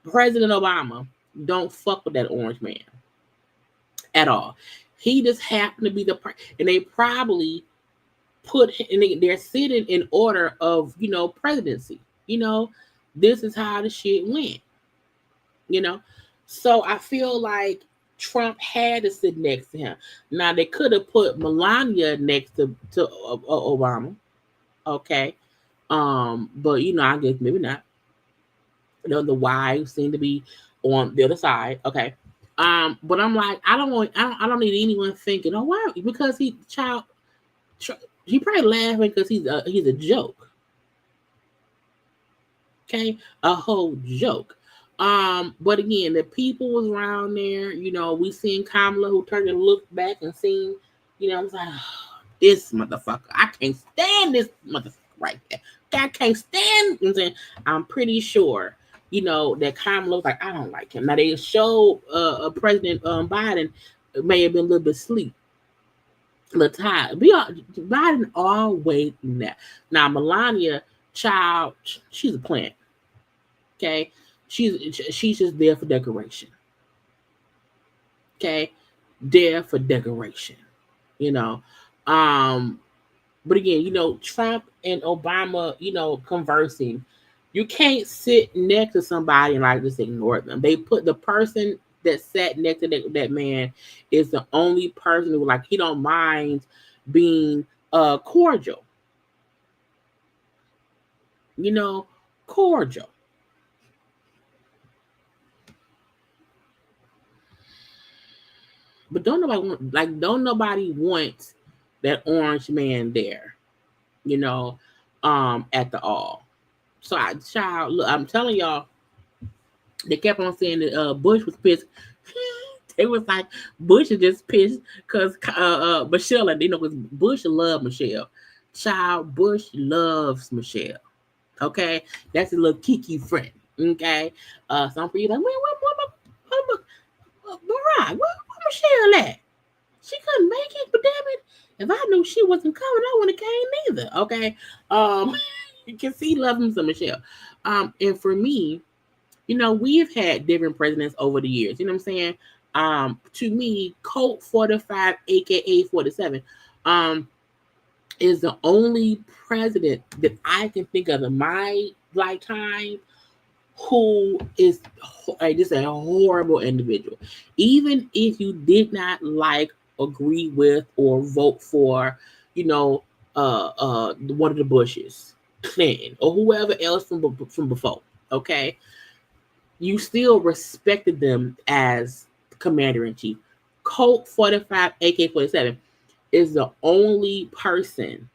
President Obama don't fuck with that orange man at all. He just happened to be and they probably they're sitting in order of, presidency. This is how the shit went. So I feel like Trump had to sit next to him. Now they could have put Melania next to Obama. Okay. But I guess maybe not. The wives seem to be on the other side. Okay. But I'm like, I don't need anyone thinking, oh wow, because he probably laughing because he's a joke. Okay, a whole joke. But again, the people was around there. We seen Kamala who turned and looked back and seen. I was like, oh, this motherfucker. I can't stand this motherfucker right there. I can't stand. I'm pretty sure. That Kamala was like, I don't like him. Now they showed President Biden may have been a little bit asleep. Latai, Biden always that. Now Melania, child, she's a plant. Okay, she's just there for decoration. Okay, there for decoration. you know. But again, Trump and Obama, conversing. You can't sit next to somebody and like just ignore them. They put the person that sat next to that man is the only person who he don't mind being cordial. Cordial. But don't nobody want that orange man there, at the all. So look, I'm telling y'all, they kept on saying that Bush was pissed. It was like Bush is just pissed because Michelle, because Bush loved Michelle. Child, Bush loves Michelle. Okay, that's a little kiki friend. Okay, some for you like, what Barack, what Michelle at? She couldn't make it, but damn it, if I knew she wasn't coming, I wouldn't have came neither. Okay, you can see loving some Michelle. And for me, we've had different presidents over the years. You know what I'm saying? To me, Colt 45, aka 47, is the only president that I can think of in my lifetime who is just a horrible individual. Even if you did not agree with, or vote for, one of the Bushes, Clinton, or whoever else from before, okay, you still respected them as commander-in-chief. Colt 45, AK-47, is the only person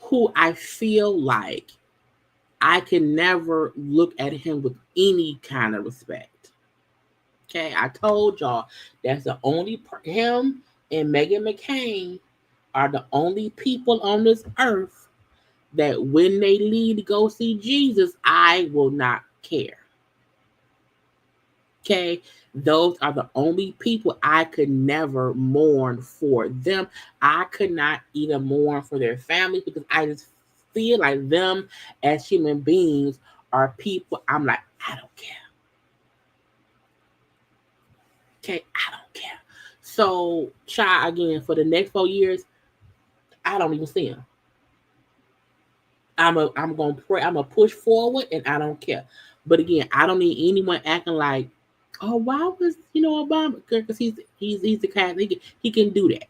who I feel like I can never look at him with any kind of respect. Okay, I told y'all that's the only him and Meghan McCain are the only people on this earth that when they leave to go see Jesus, I will not care. Okay, those are the only people I could never mourn for them. I could not even mourn for their families because I just feel like them as human beings are people. I'm like, I don't care. Okay, I don't care. So, child, again, for the next 4 years, I don't even see him. I'm gonna pray. I'm gonna push forward, and I don't care. But again, I don't need anyone acting like, oh, why was Obama? Because he's the kind he can do that.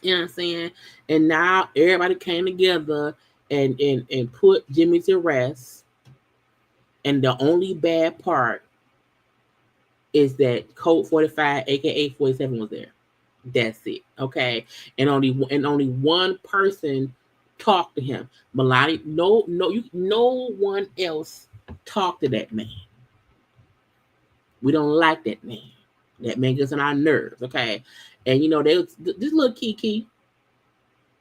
You know what I'm saying? And now everybody came together and put Jimmy to rest. And the only bad part is that Colt 45, aka 47, was there. That's it. Okay. And only one person talked to him. Melania, no one else talked to that man. We don't like that man. That man gets on our nerves. Okay. And this little Kiki,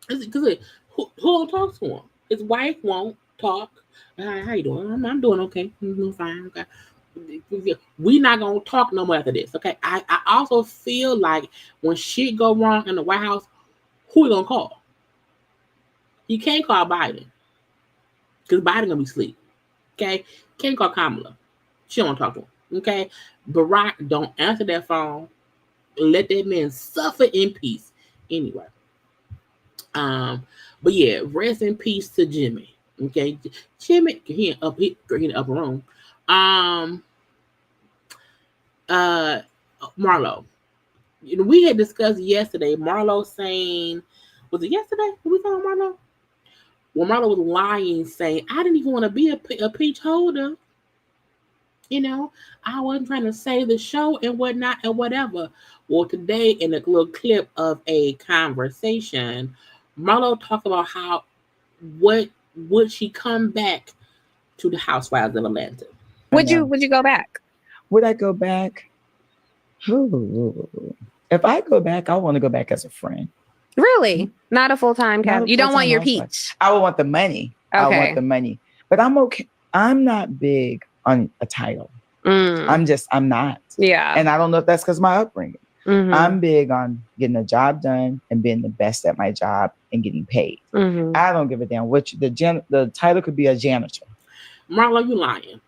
because who will talk to him? His wife won't talk. How you doing? I'm doing okay. I'm fine. Okay. We not gonna talk no more after this. Okay. I also feel like when shit go wrong in the White House, who we gonna call? You can't call Biden because Biden gonna be asleep. Okay. Can't call Kamala. She don't want to talk to him. Okay. Barack, don't answer that phone. Let that man suffer in peace. Anyway. But yeah, rest in peace to Jimmy. Okay. Jimmy, he in the upper room. Marlo. We had discussed yesterday, Marlo saying, was it yesterday? Did we talk about Marlo? Well, Marlo was lying, saying, I didn't even want to be a peach holder. I wasn't trying to save the show and whatnot and whatever. Well, today in a little clip of a conversation, Marlo talked about how would she come back to the Housewives of Atlanta?
Would you go back?
Would I go back? Ooh. If I go back, I want to go back as a friend.
Really? Not a full-time cast? You don't want your peach?
I would want the money.
Okay.
I want the money. But I'm okay. I'm not big on a title. I'm not.
Yeah.
And I don't know if that's because of my upbringing.
Mm-hmm.
I'm big on getting a job done and being the best at my job and getting paid.
Mm-hmm.
I don't give a damn. The title could be a janitor.
Marlo, you lying.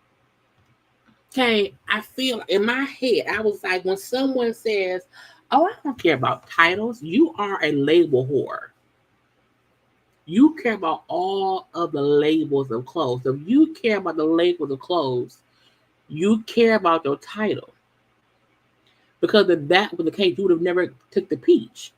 Okay, I feel in my head, I was like, when someone says, "Oh, I don't care about titles," you are a label whore. You care about all of the labels of clothes. If you care about the labels of clothes, you care about your title. Because if that was the case, you would have never took the peach.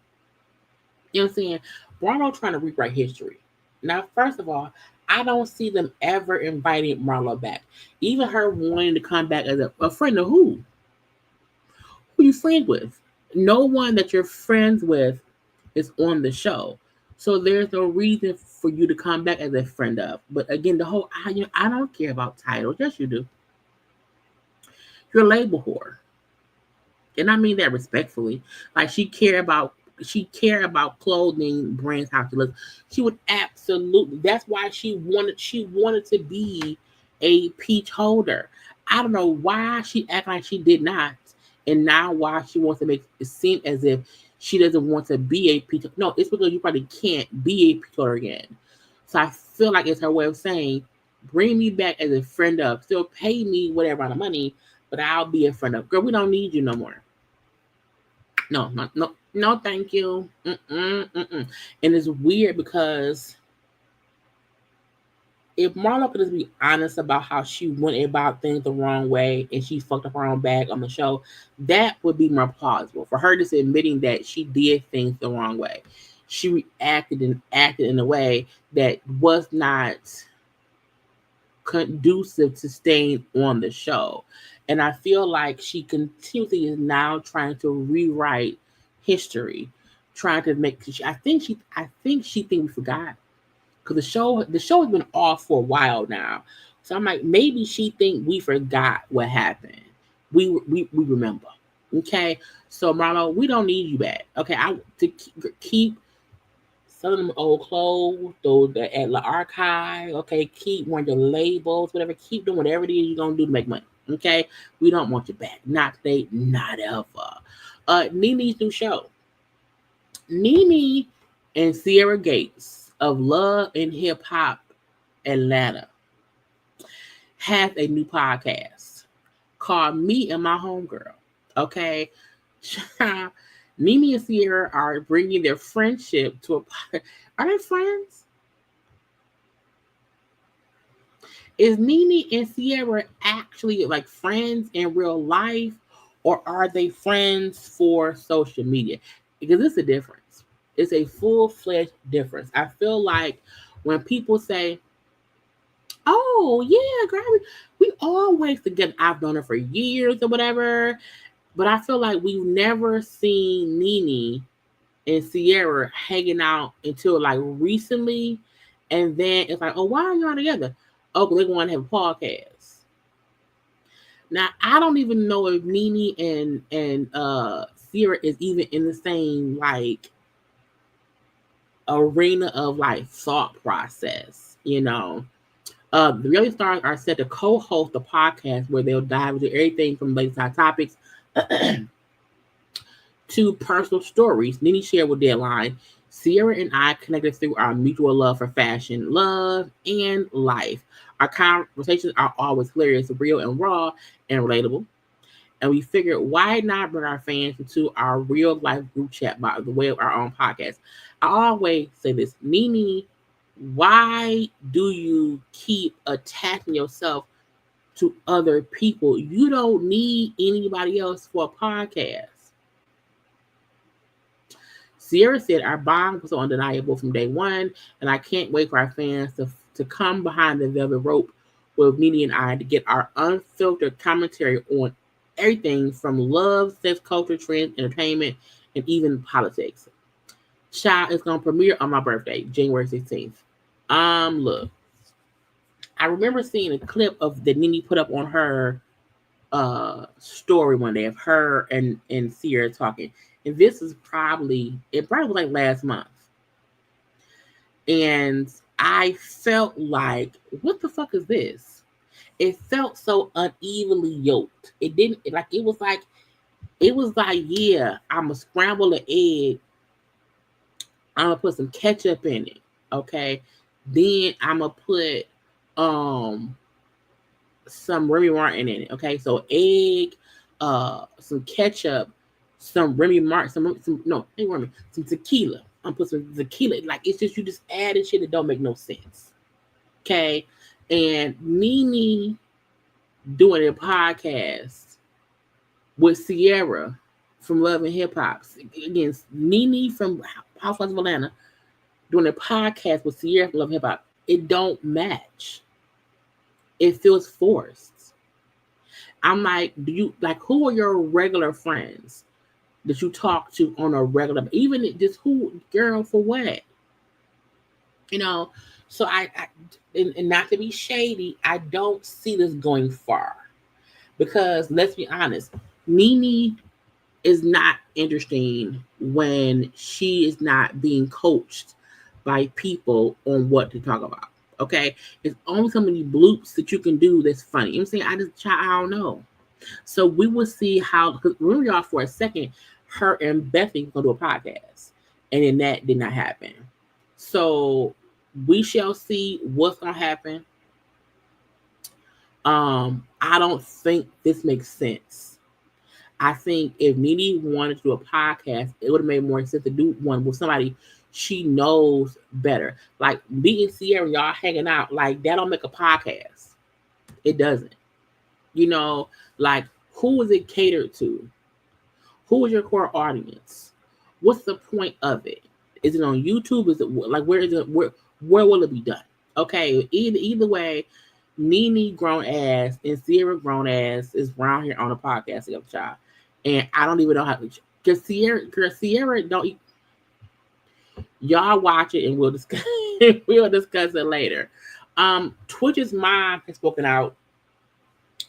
You know what I'm saying? Marlo trying to rewrite history. Now, first of all, I don't see them ever inviting Marlo back. Even her wanting to come back as a friend of who? Who you friends with? No one that you're friends with is on the show. So there's no reason for you to come back as a friend of. But again, the whole I don't care about titles. Yes, you do. You're a label whore. And I mean that respectfully. Like she care about clothing brands, how to look. She would absolutely. That's why she wanted to be a peach holder. I don't know why she act like she did not, and now why she wants to make it seem as if she doesn't want to be a peach. No, it's because you probably can't be a peach holder again. So I feel like it's her way of saying, bring me back as a friend of. Still pay me whatever amount of money, but I'll be a friend of. Girl, we don't need you no more. No, thank you. And it's weird because if Marlo could just be honest about how she went about things the wrong way and she fucked up her own bag on the show, that would be more plausible. For her just admitting that she did things the wrong way. She reacted and acted in a way that was not conducive to staying on the show. And I feel like she continuously is now trying to rewrite history, trying to make. I think she thinks we forgot because the show has been off for a while now. So I'm like, maybe she think we forgot what happened. We remember. Okay, so Marlo, we don't need you back. Okay, to keep some of them old clothes, those at the archive. Okay, keep wearing your labels, whatever. Keep doing whatever it is you're gonna do to make money. Okay, we don't want you back. Not today, not ever. Nene's new show. Nene and Sierra Gates of Love and Hip Hop Atlanta has a new podcast called Me and My Homegirl. Okay, Nene and Sierra are bringing their friendship to a. Are they friends? Is Nene and Sierra actually like friends in real life, or are they friends for social media? Because it's a difference. It's a full-fledged difference. I feel like when people say, "Oh yeah, girl, we always together," I've known her for years or whatever, but I feel like we've never seen Nene and Sierra hanging out until like recently, and then it's like, "Oh, why are y'all together?" Oh, they want to have a podcast. Now I don't even know if Nene and Sierra is even in the same like arena of like thought process. The reality stars are set to co-host the podcast where they'll dive into everything from lakeside topics to personal stories. Nene shared with Deadline. Sierra and I connected through our mutual love for fashion, love, and life. Our conversations are always hilarious, real, and raw, and relatable. And we figured, why not bring our fans into our real life group chat by the way of our own podcast? I always say this, Nene, why do you keep attaching yourself to other people? You don't need anybody else for a podcast. Sierra said, our bond was so undeniable from day one, and I can't wait for our fans to come behind the velvet rope with Nene and I to get our unfiltered commentary on everything from love, sex, culture, trends, entertainment, and even politics. Child is going to premiere on my birthday, January 16th. Look, I remember seeing a clip of that Nene put up on her story one day of her and Sierra talking. And this is probably like last month. And I felt like, what the fuck is this? It felt so unevenly yoked. It didn't it was like, yeah, I'm gonna scramble an egg. I'm gonna put some ketchup in it. Okay. Then I'm gonna put some Remy Martin in it. Okay, so egg, some ketchup, some Remy Martin, some tequila. I'm put some tequila. Like it's just you just adding shit that don't make no sense. Okay, and Nene doing a podcast with Sierra from Love and Hip Hop against Nene from Housewives of Atlanta doing a podcast with Sierra from Love and Hip Hop. It don't match. It feels forced. I'm like, who are your regular friends that you talk to on a regular, even just who, girl, for what? So and not to be shady, I don't see this going far because let's be honest, Nene is not interesting when she is not being coached by people on what to talk about. Okay, it's only so many bloops that you can do that's funny. You know what I'm saying? I don't know. So we will see how. Because remember, y'all, for a second, her and Bethany gonna do a podcast, and then that did not happen. So we shall see what's gonna happen. I don't think this makes sense. I think if Nene wanted to do a podcast, it would have made more sense to do one with somebody she knows better. Like me and Sierra, y'all hanging out, like that don't make a podcast. It doesn't. Like who is it catered to? Who is your core audience? What's the point of it? Is it on YouTube? Is it like where is it? Where will it be done? Okay, either way, Nene grown ass and Sierra grown ass is around here on a podcast together, child. And I don't even know how to. Because Sierra don't. Y'all watch it and we'll discuss. We'll discuss it later. Twitch's mom has spoken out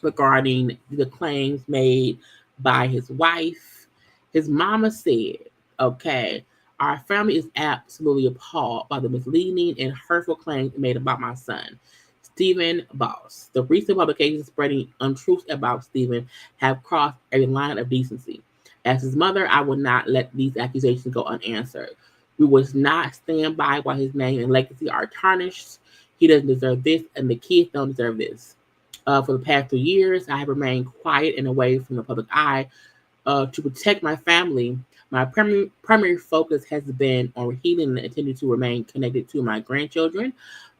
regarding the claims made by his wife. His mama said, "Okay, our family is absolutely appalled by the misleading and hurtful claims made about my son, Stephen Boss. The recent publications spreading untruths about Stephen have crossed every line of decency. As his mother, I will not let these accusations go unanswered. We will not stand by while his name and legacy are tarnished. He doesn't deserve this, and the kids don't deserve this. For the past 2 years, I have remained quiet and away from the public eye to protect my family. My primary focus has been on healing and attempting to remain connected to my grandchildren.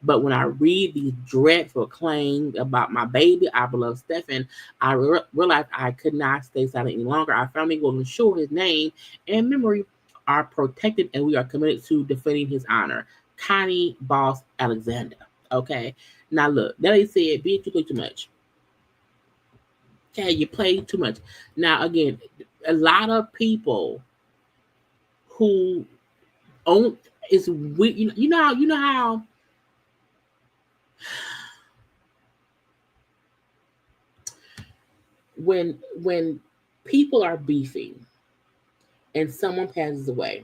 But when I read these dreadful claims about my baby, our beloved Stephen, I realized I could not stay silent any longer. Our family will ensure his name and memory are protected, and we are committed to defending his honor. Connie Boss Alexander." Okay. Now look, that ain't said, bitch, you play too much. Okay, you play too much. Now again, a lot of people who own is weird. You know how when people are beefing and someone passes away,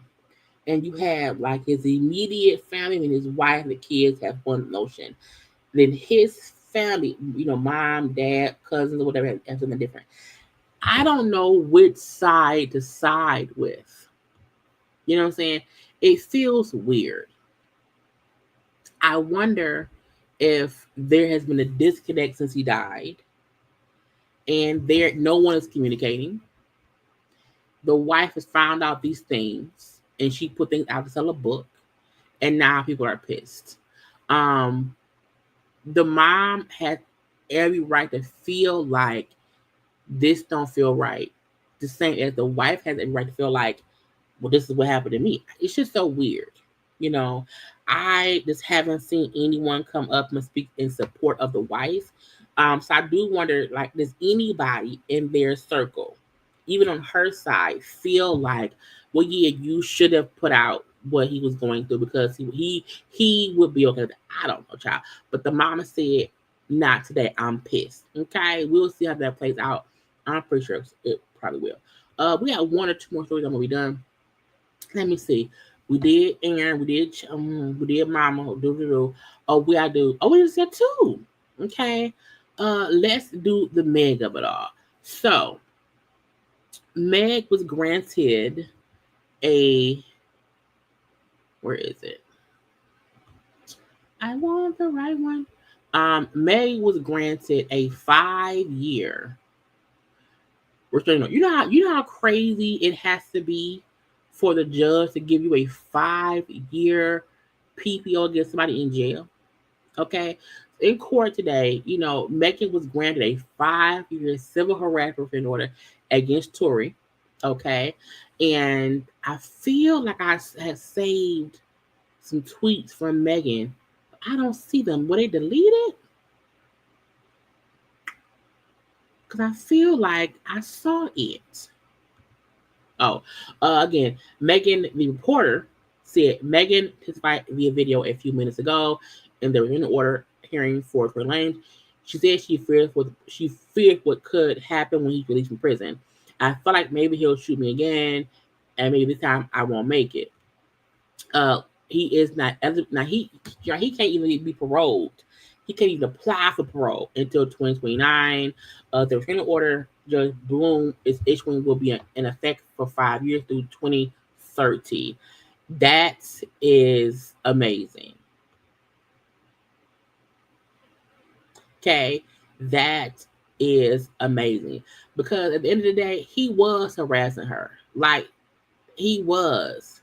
and you have like his immediate family and his wife and the kids have one notion, then his family, mom, dad, cousins, or whatever, have something different. I don't know which side to side with. You know what I'm saying? It feels weird. I wonder if there has been a disconnect since he died, and no one is communicating. The wife has found out these things, and she put things out to sell a book, and now people are pissed. The mom had every right to feel like this don't feel right. The same as the wife has every right to feel like, well, this is what happened to me. It's just so weird. I just haven't seen anyone come up and speak in support of the wife. So I do wonder, like, does anybody in their circle, even on her side, feel like, well, yeah, you should have put out what he was going through because he would be okay. I don't know, child. But the mama said, not today. I'm pissed. Okay, we'll see how that plays out. I'm pretty sure it probably will. We got one or two more stories. I'm gonna be done. Let me see. We did Aaron. We did Mama. Oh, we gotta do. Oh, we just said two. Okay. Let's do the Meg of it all. So, Meg was granted a. Where is it? I want the right one. May was granted a 5-year restraining order. You know how crazy it has to be for the judge to give you a 5-year PPO against somebody in jail. Okay, in court today, Megan was granted a 5-year civil harassment restraining order against Tory. Okay, and I feel like I had saved some tweets from Megan. I don't see them. Were they deleted? Because I feel like I saw it. Oh, again, Megan, the reporter, said Megan testified via video a few minutes ago in the restraining order hearing for Tory Lanez. She said she feared what could happen when he's released from prison. I feel like maybe he'll shoot me again, and maybe this time I won't make it. He is not now. He can't even be paroled. He can't even apply for parole until 2029. The restraining order Judge Bloom is issuing will be in effect for 5 years through 2030. That is amazing. Okay, that is amazing because at the end of the day, he was harassing her. Like he was.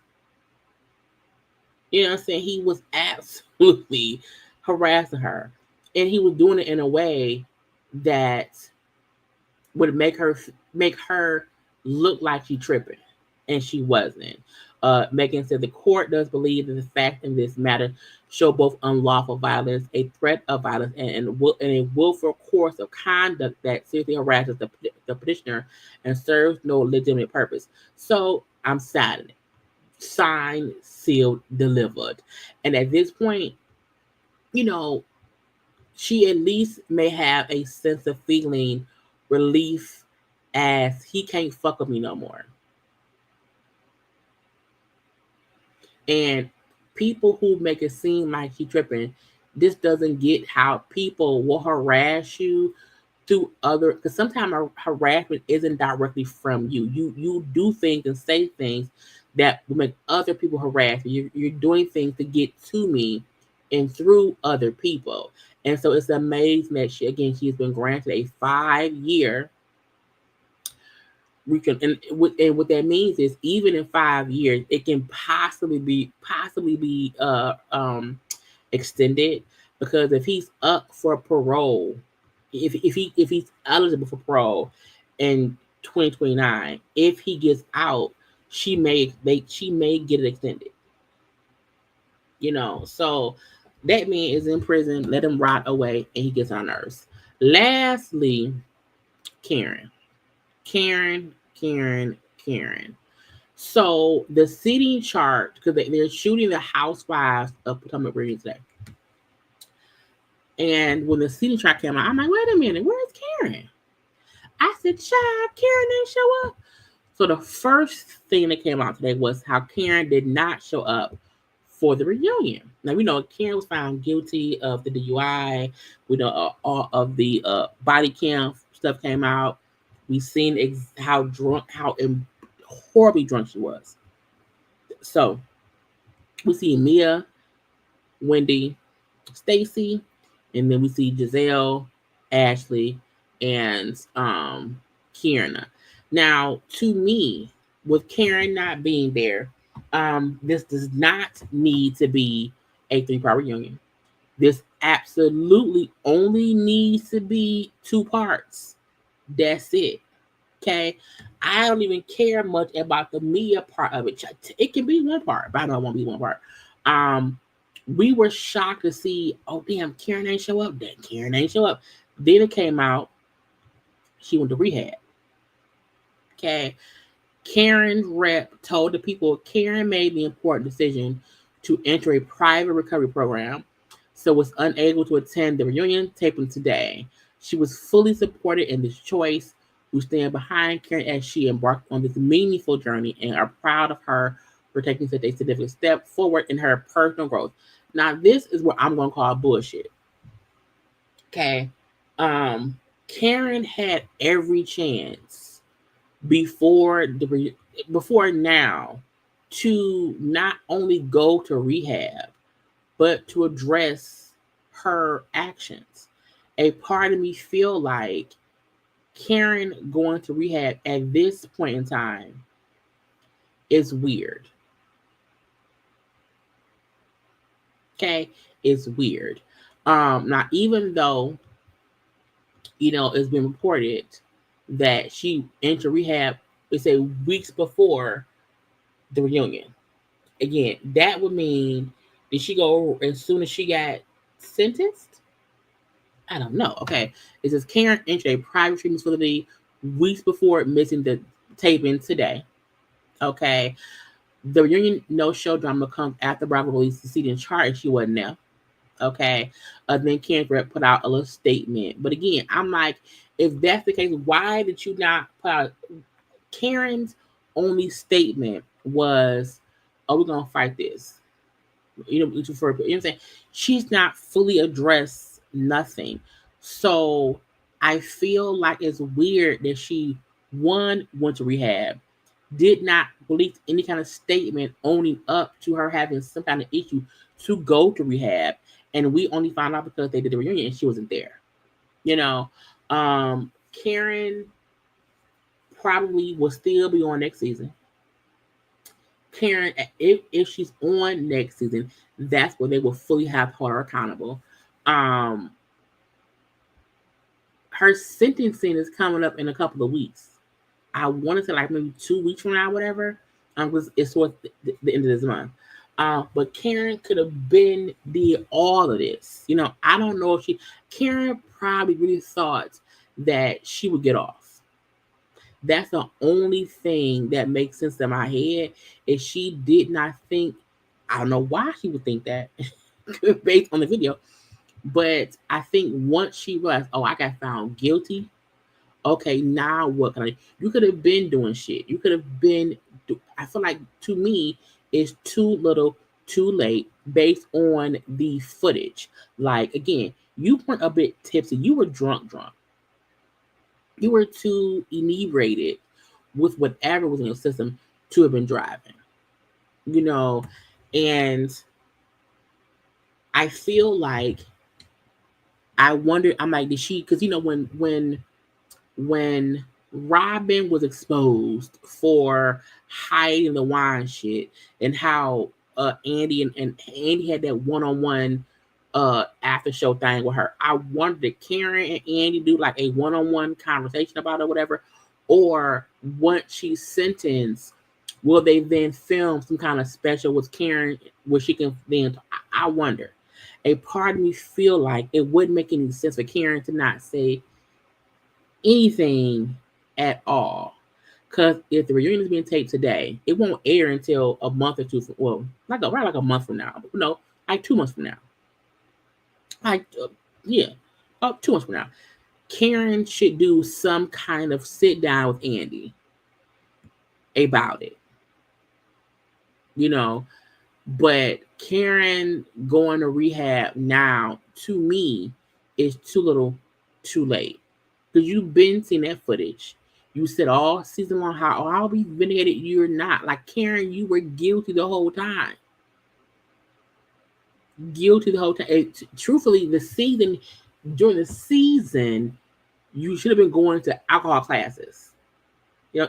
You know what I'm saying? He was absolutely harassing her. And he was doing it in a way that would make her look like she tripping. And she wasn't. Megan said the court does believe that the facts in this matter show both unlawful violence, a threat of violence, and a willful course of conduct that seriously harasses the petitioner and serves no legitimate purpose. So I'm signing it. Signed, sealed, delivered. And at this point, she at least may have a sense of feeling relief as he can't fuck with me no more. And people who make it seem like she tripping, this doesn't get how people will harass you through other, because sometimes harassment isn't directly from you. You do things and say things that will make other people harass you. You're doing things to get to me and through other people. And so it's amazing that she's been granted a 5-year. And what that means is even in 5 years, it can possibly be extended, because if he's up for parole, if he's eligible for parole in 2029, if he gets out, she may get it extended. So that man is in prison, let him rot away, and he gets on nerves. Lastly, Karen. So the seating chart, because they're shooting the Housewives of Potomac reunion today. And when the seating chart came out, I'm like, wait a minute, where's Karen? I said, child, Karen didn't show up. So the first thing that came out today was how Karen did not show up for the reunion. Now, we know Karen was found guilty of the DUI. We know all of the body cam stuff came out. We've seen how horribly drunk she was. So we see Mia, Wendy, Stacy, and then we see Giselle, Ashley, and Kierna. Now, to me, with Karen not being there, this does not need to be a 3-part reunion. This absolutely only needs to be 2 parts. That's it. Okay? I don't even care much about the Mia part of it. It can be 1 part, but I know it won't be 1 part. We were shocked to see, oh, damn, Karen ain't show up. Then Karen ain't show up. Then it came out, she went to rehab. Okay? Karen's rep told the people Karen made the important decision to enter a private recovery program, so was unable to attend the reunion taping today. She was fully supported in this choice. We stand behind Karen as she embarked on this meaningful journey and are proud of her for taking such a significant step forward in her personal growth. Now, this is what I'm going to call bullshit. Okay. Karen had every chance before now to not only go to rehab, but to address her actions. A part of me feel like Karen going to rehab at this point in time is weird. Okay, it's weird. Now, even though, it's been reported that she entered rehab, let's say weeks before the reunion. Again, that would mean, did she go as soon as she got sentenced? I don't know. Okay, it says Karen entered a private treatment facility weeks before missing the taping today. Okay, the reunion no-show drama comes after Bravo released the CD and chart, and she wasn't there. Okay, then Karen put out a little statement. But again, I'm like, if that's the case, why did you not put out? Karen's only statement was, "Oh, we're gonna fight this." You know what I'm saying? She's not fully addressed nothing. So I feel like it's weird that she went to rehab, did not release any kind of statement owning up to her having some kind of issue to go to rehab, and we only found out because they did the reunion and she wasn't there. Karen probably will still be on next season. Karen, if she's on next season, that's where they will fully have her accountable. Her sentencing is coming up in a couple of weeks. I want to say like maybe 2 weeks from now, whatever. It's towards the end of this month. But Karen could have did all of this. I don't know if Karen probably really thought that she would get off. That's the only thing that makes sense in my head, is she did not think, I don't know why she would think that based on the video, but I think once she realized, oh, I got found guilty, okay, now what can I do? You could have been doing shit. You could have been, I feel like, to me, it's too little, too late based on the footage. Like, again, you weren't a bit tipsy. You were drunk. You were too inebriated with whatever was in your system to have been driving. And I feel like, I wonder, I'm like, did she, because when Robin was exposed for hiding the wine shit, and how Andy and Andy had that one-on-one after show thing with her, I wondered, did Karen and Andy do like a one-on-one conversation about it or whatever, or once she's sentenced, will they then film some kind of special with Karen where she can then, I wonder. A part of me feel like it wouldn't make any sense for Karen to not say anything at all, because if the reunion is being taped today, it won't air until a month or two. Like a month from now. No, like 2 months from now. 2 months from now. Karen should do some kind of sit down with Andy about it. But Karen going to rehab now, to me, is too little, too late. Because you've been seeing that footage. You said all season long how, I'll be vindicated. You're not. Like, Karen, you were guilty the whole time. Truthfully, during the season, you should have been going to alcohol classes.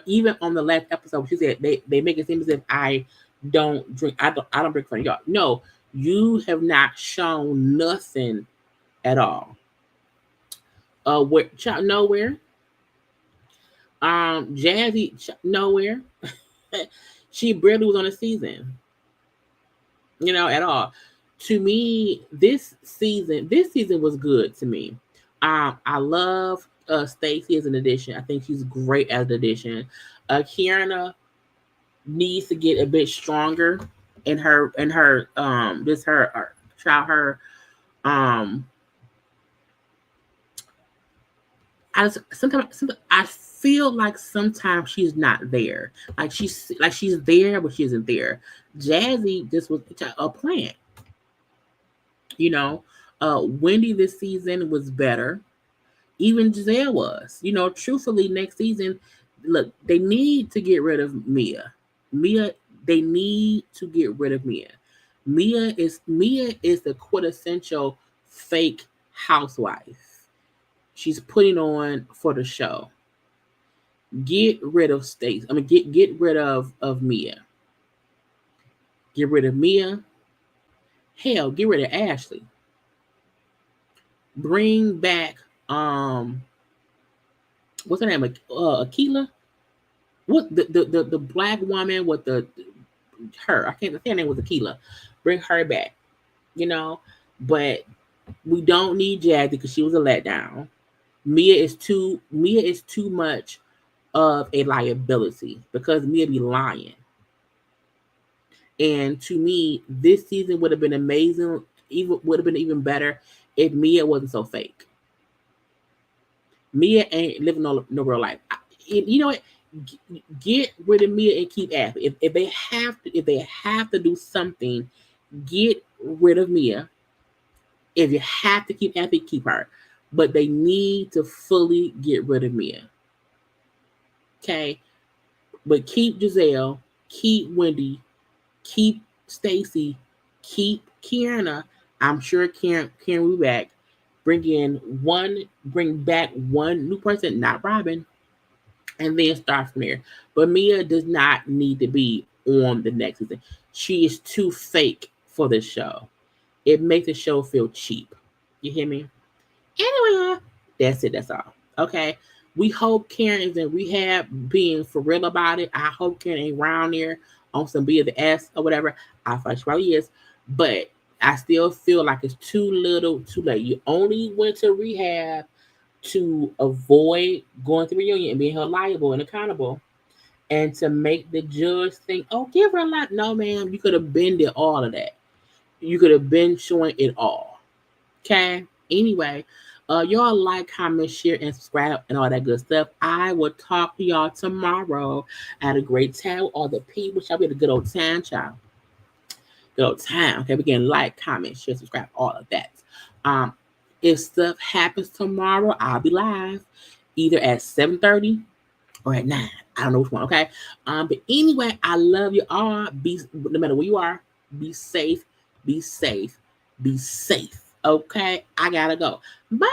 Even on the last episode, she said they make it seem as if I don't drink. I don't drink for y'all. No, you have not shown nothing at all. Nowhere. Jazzy, nowhere. She barely was on a season. At all. To me, this season was good to me. I love Stacey as an addition. I think she's great as an addition. Kiana needs to get a bit stronger in her sometimes I feel like sometimes she's not there. Like she's there, but she isn't there. Jazzy just was a plant. Wendy this season was better. Even Giselle was. Truthfully, next season, look, they need to get rid of Mia. They need to get rid of Mia. Mia is the quintessential fake housewife. She's putting on for the show. Get rid of Stacey. I mean, get rid of Mia. Get rid of Mia. Hell, get rid of Ashley. Bring back what's her name? Akila. What the black woman with her? I can't say her name was Akila. Bring her back. You know, but we don't need Jazzy because she was a letdown. Mia is too much of a liability because Mia be lying. And to me, this season would have been amazing. Would have been even better if Mia wasn't so fake. Mia ain't living no real life. You know what? Get rid of Mia and keep Ashley. If they have to do something, get rid of Mia. If you have to keep Ashley, keep her. But they need to fully get rid of Mia. Okay? But keep Giselle, keep Wendy, keep Stacey, keep Kiana. I'm sure Karen will be back. Bring back one new person, not Robin, and then start from there. But Mia does not need to be on the next season. She is too fake for this show. It makes the show feel cheap. You hear me? Anyway, that's it. That's all. Okay. We hope Karen is in rehab, being for real about it. I hope Karen ain't around there on some B of the S or whatever. I thought she probably is. But I still feel like it's too little, too late. You only went to rehab to avoid going to reunion and being held liable and accountable. And to make the judge think, oh, give her a lot. No, ma'am. You could have been did all of that. You could have been showing it all. Okay? Anyway, y'all like, comment, share, and subscribe, and all that good stuff. I will talk to y'all tomorrow. I had a great time with all the people. Shall we have a good old time, child? Good old time. Okay, again, like, comment, share, subscribe, all of that. If stuff happens tomorrow, I'll be live either at 7:30 or at 9. I don't know which one, okay? But anyway, I love you all. No matter where you are, be safe, be safe, be safe. Okay, I gotta go. Bye.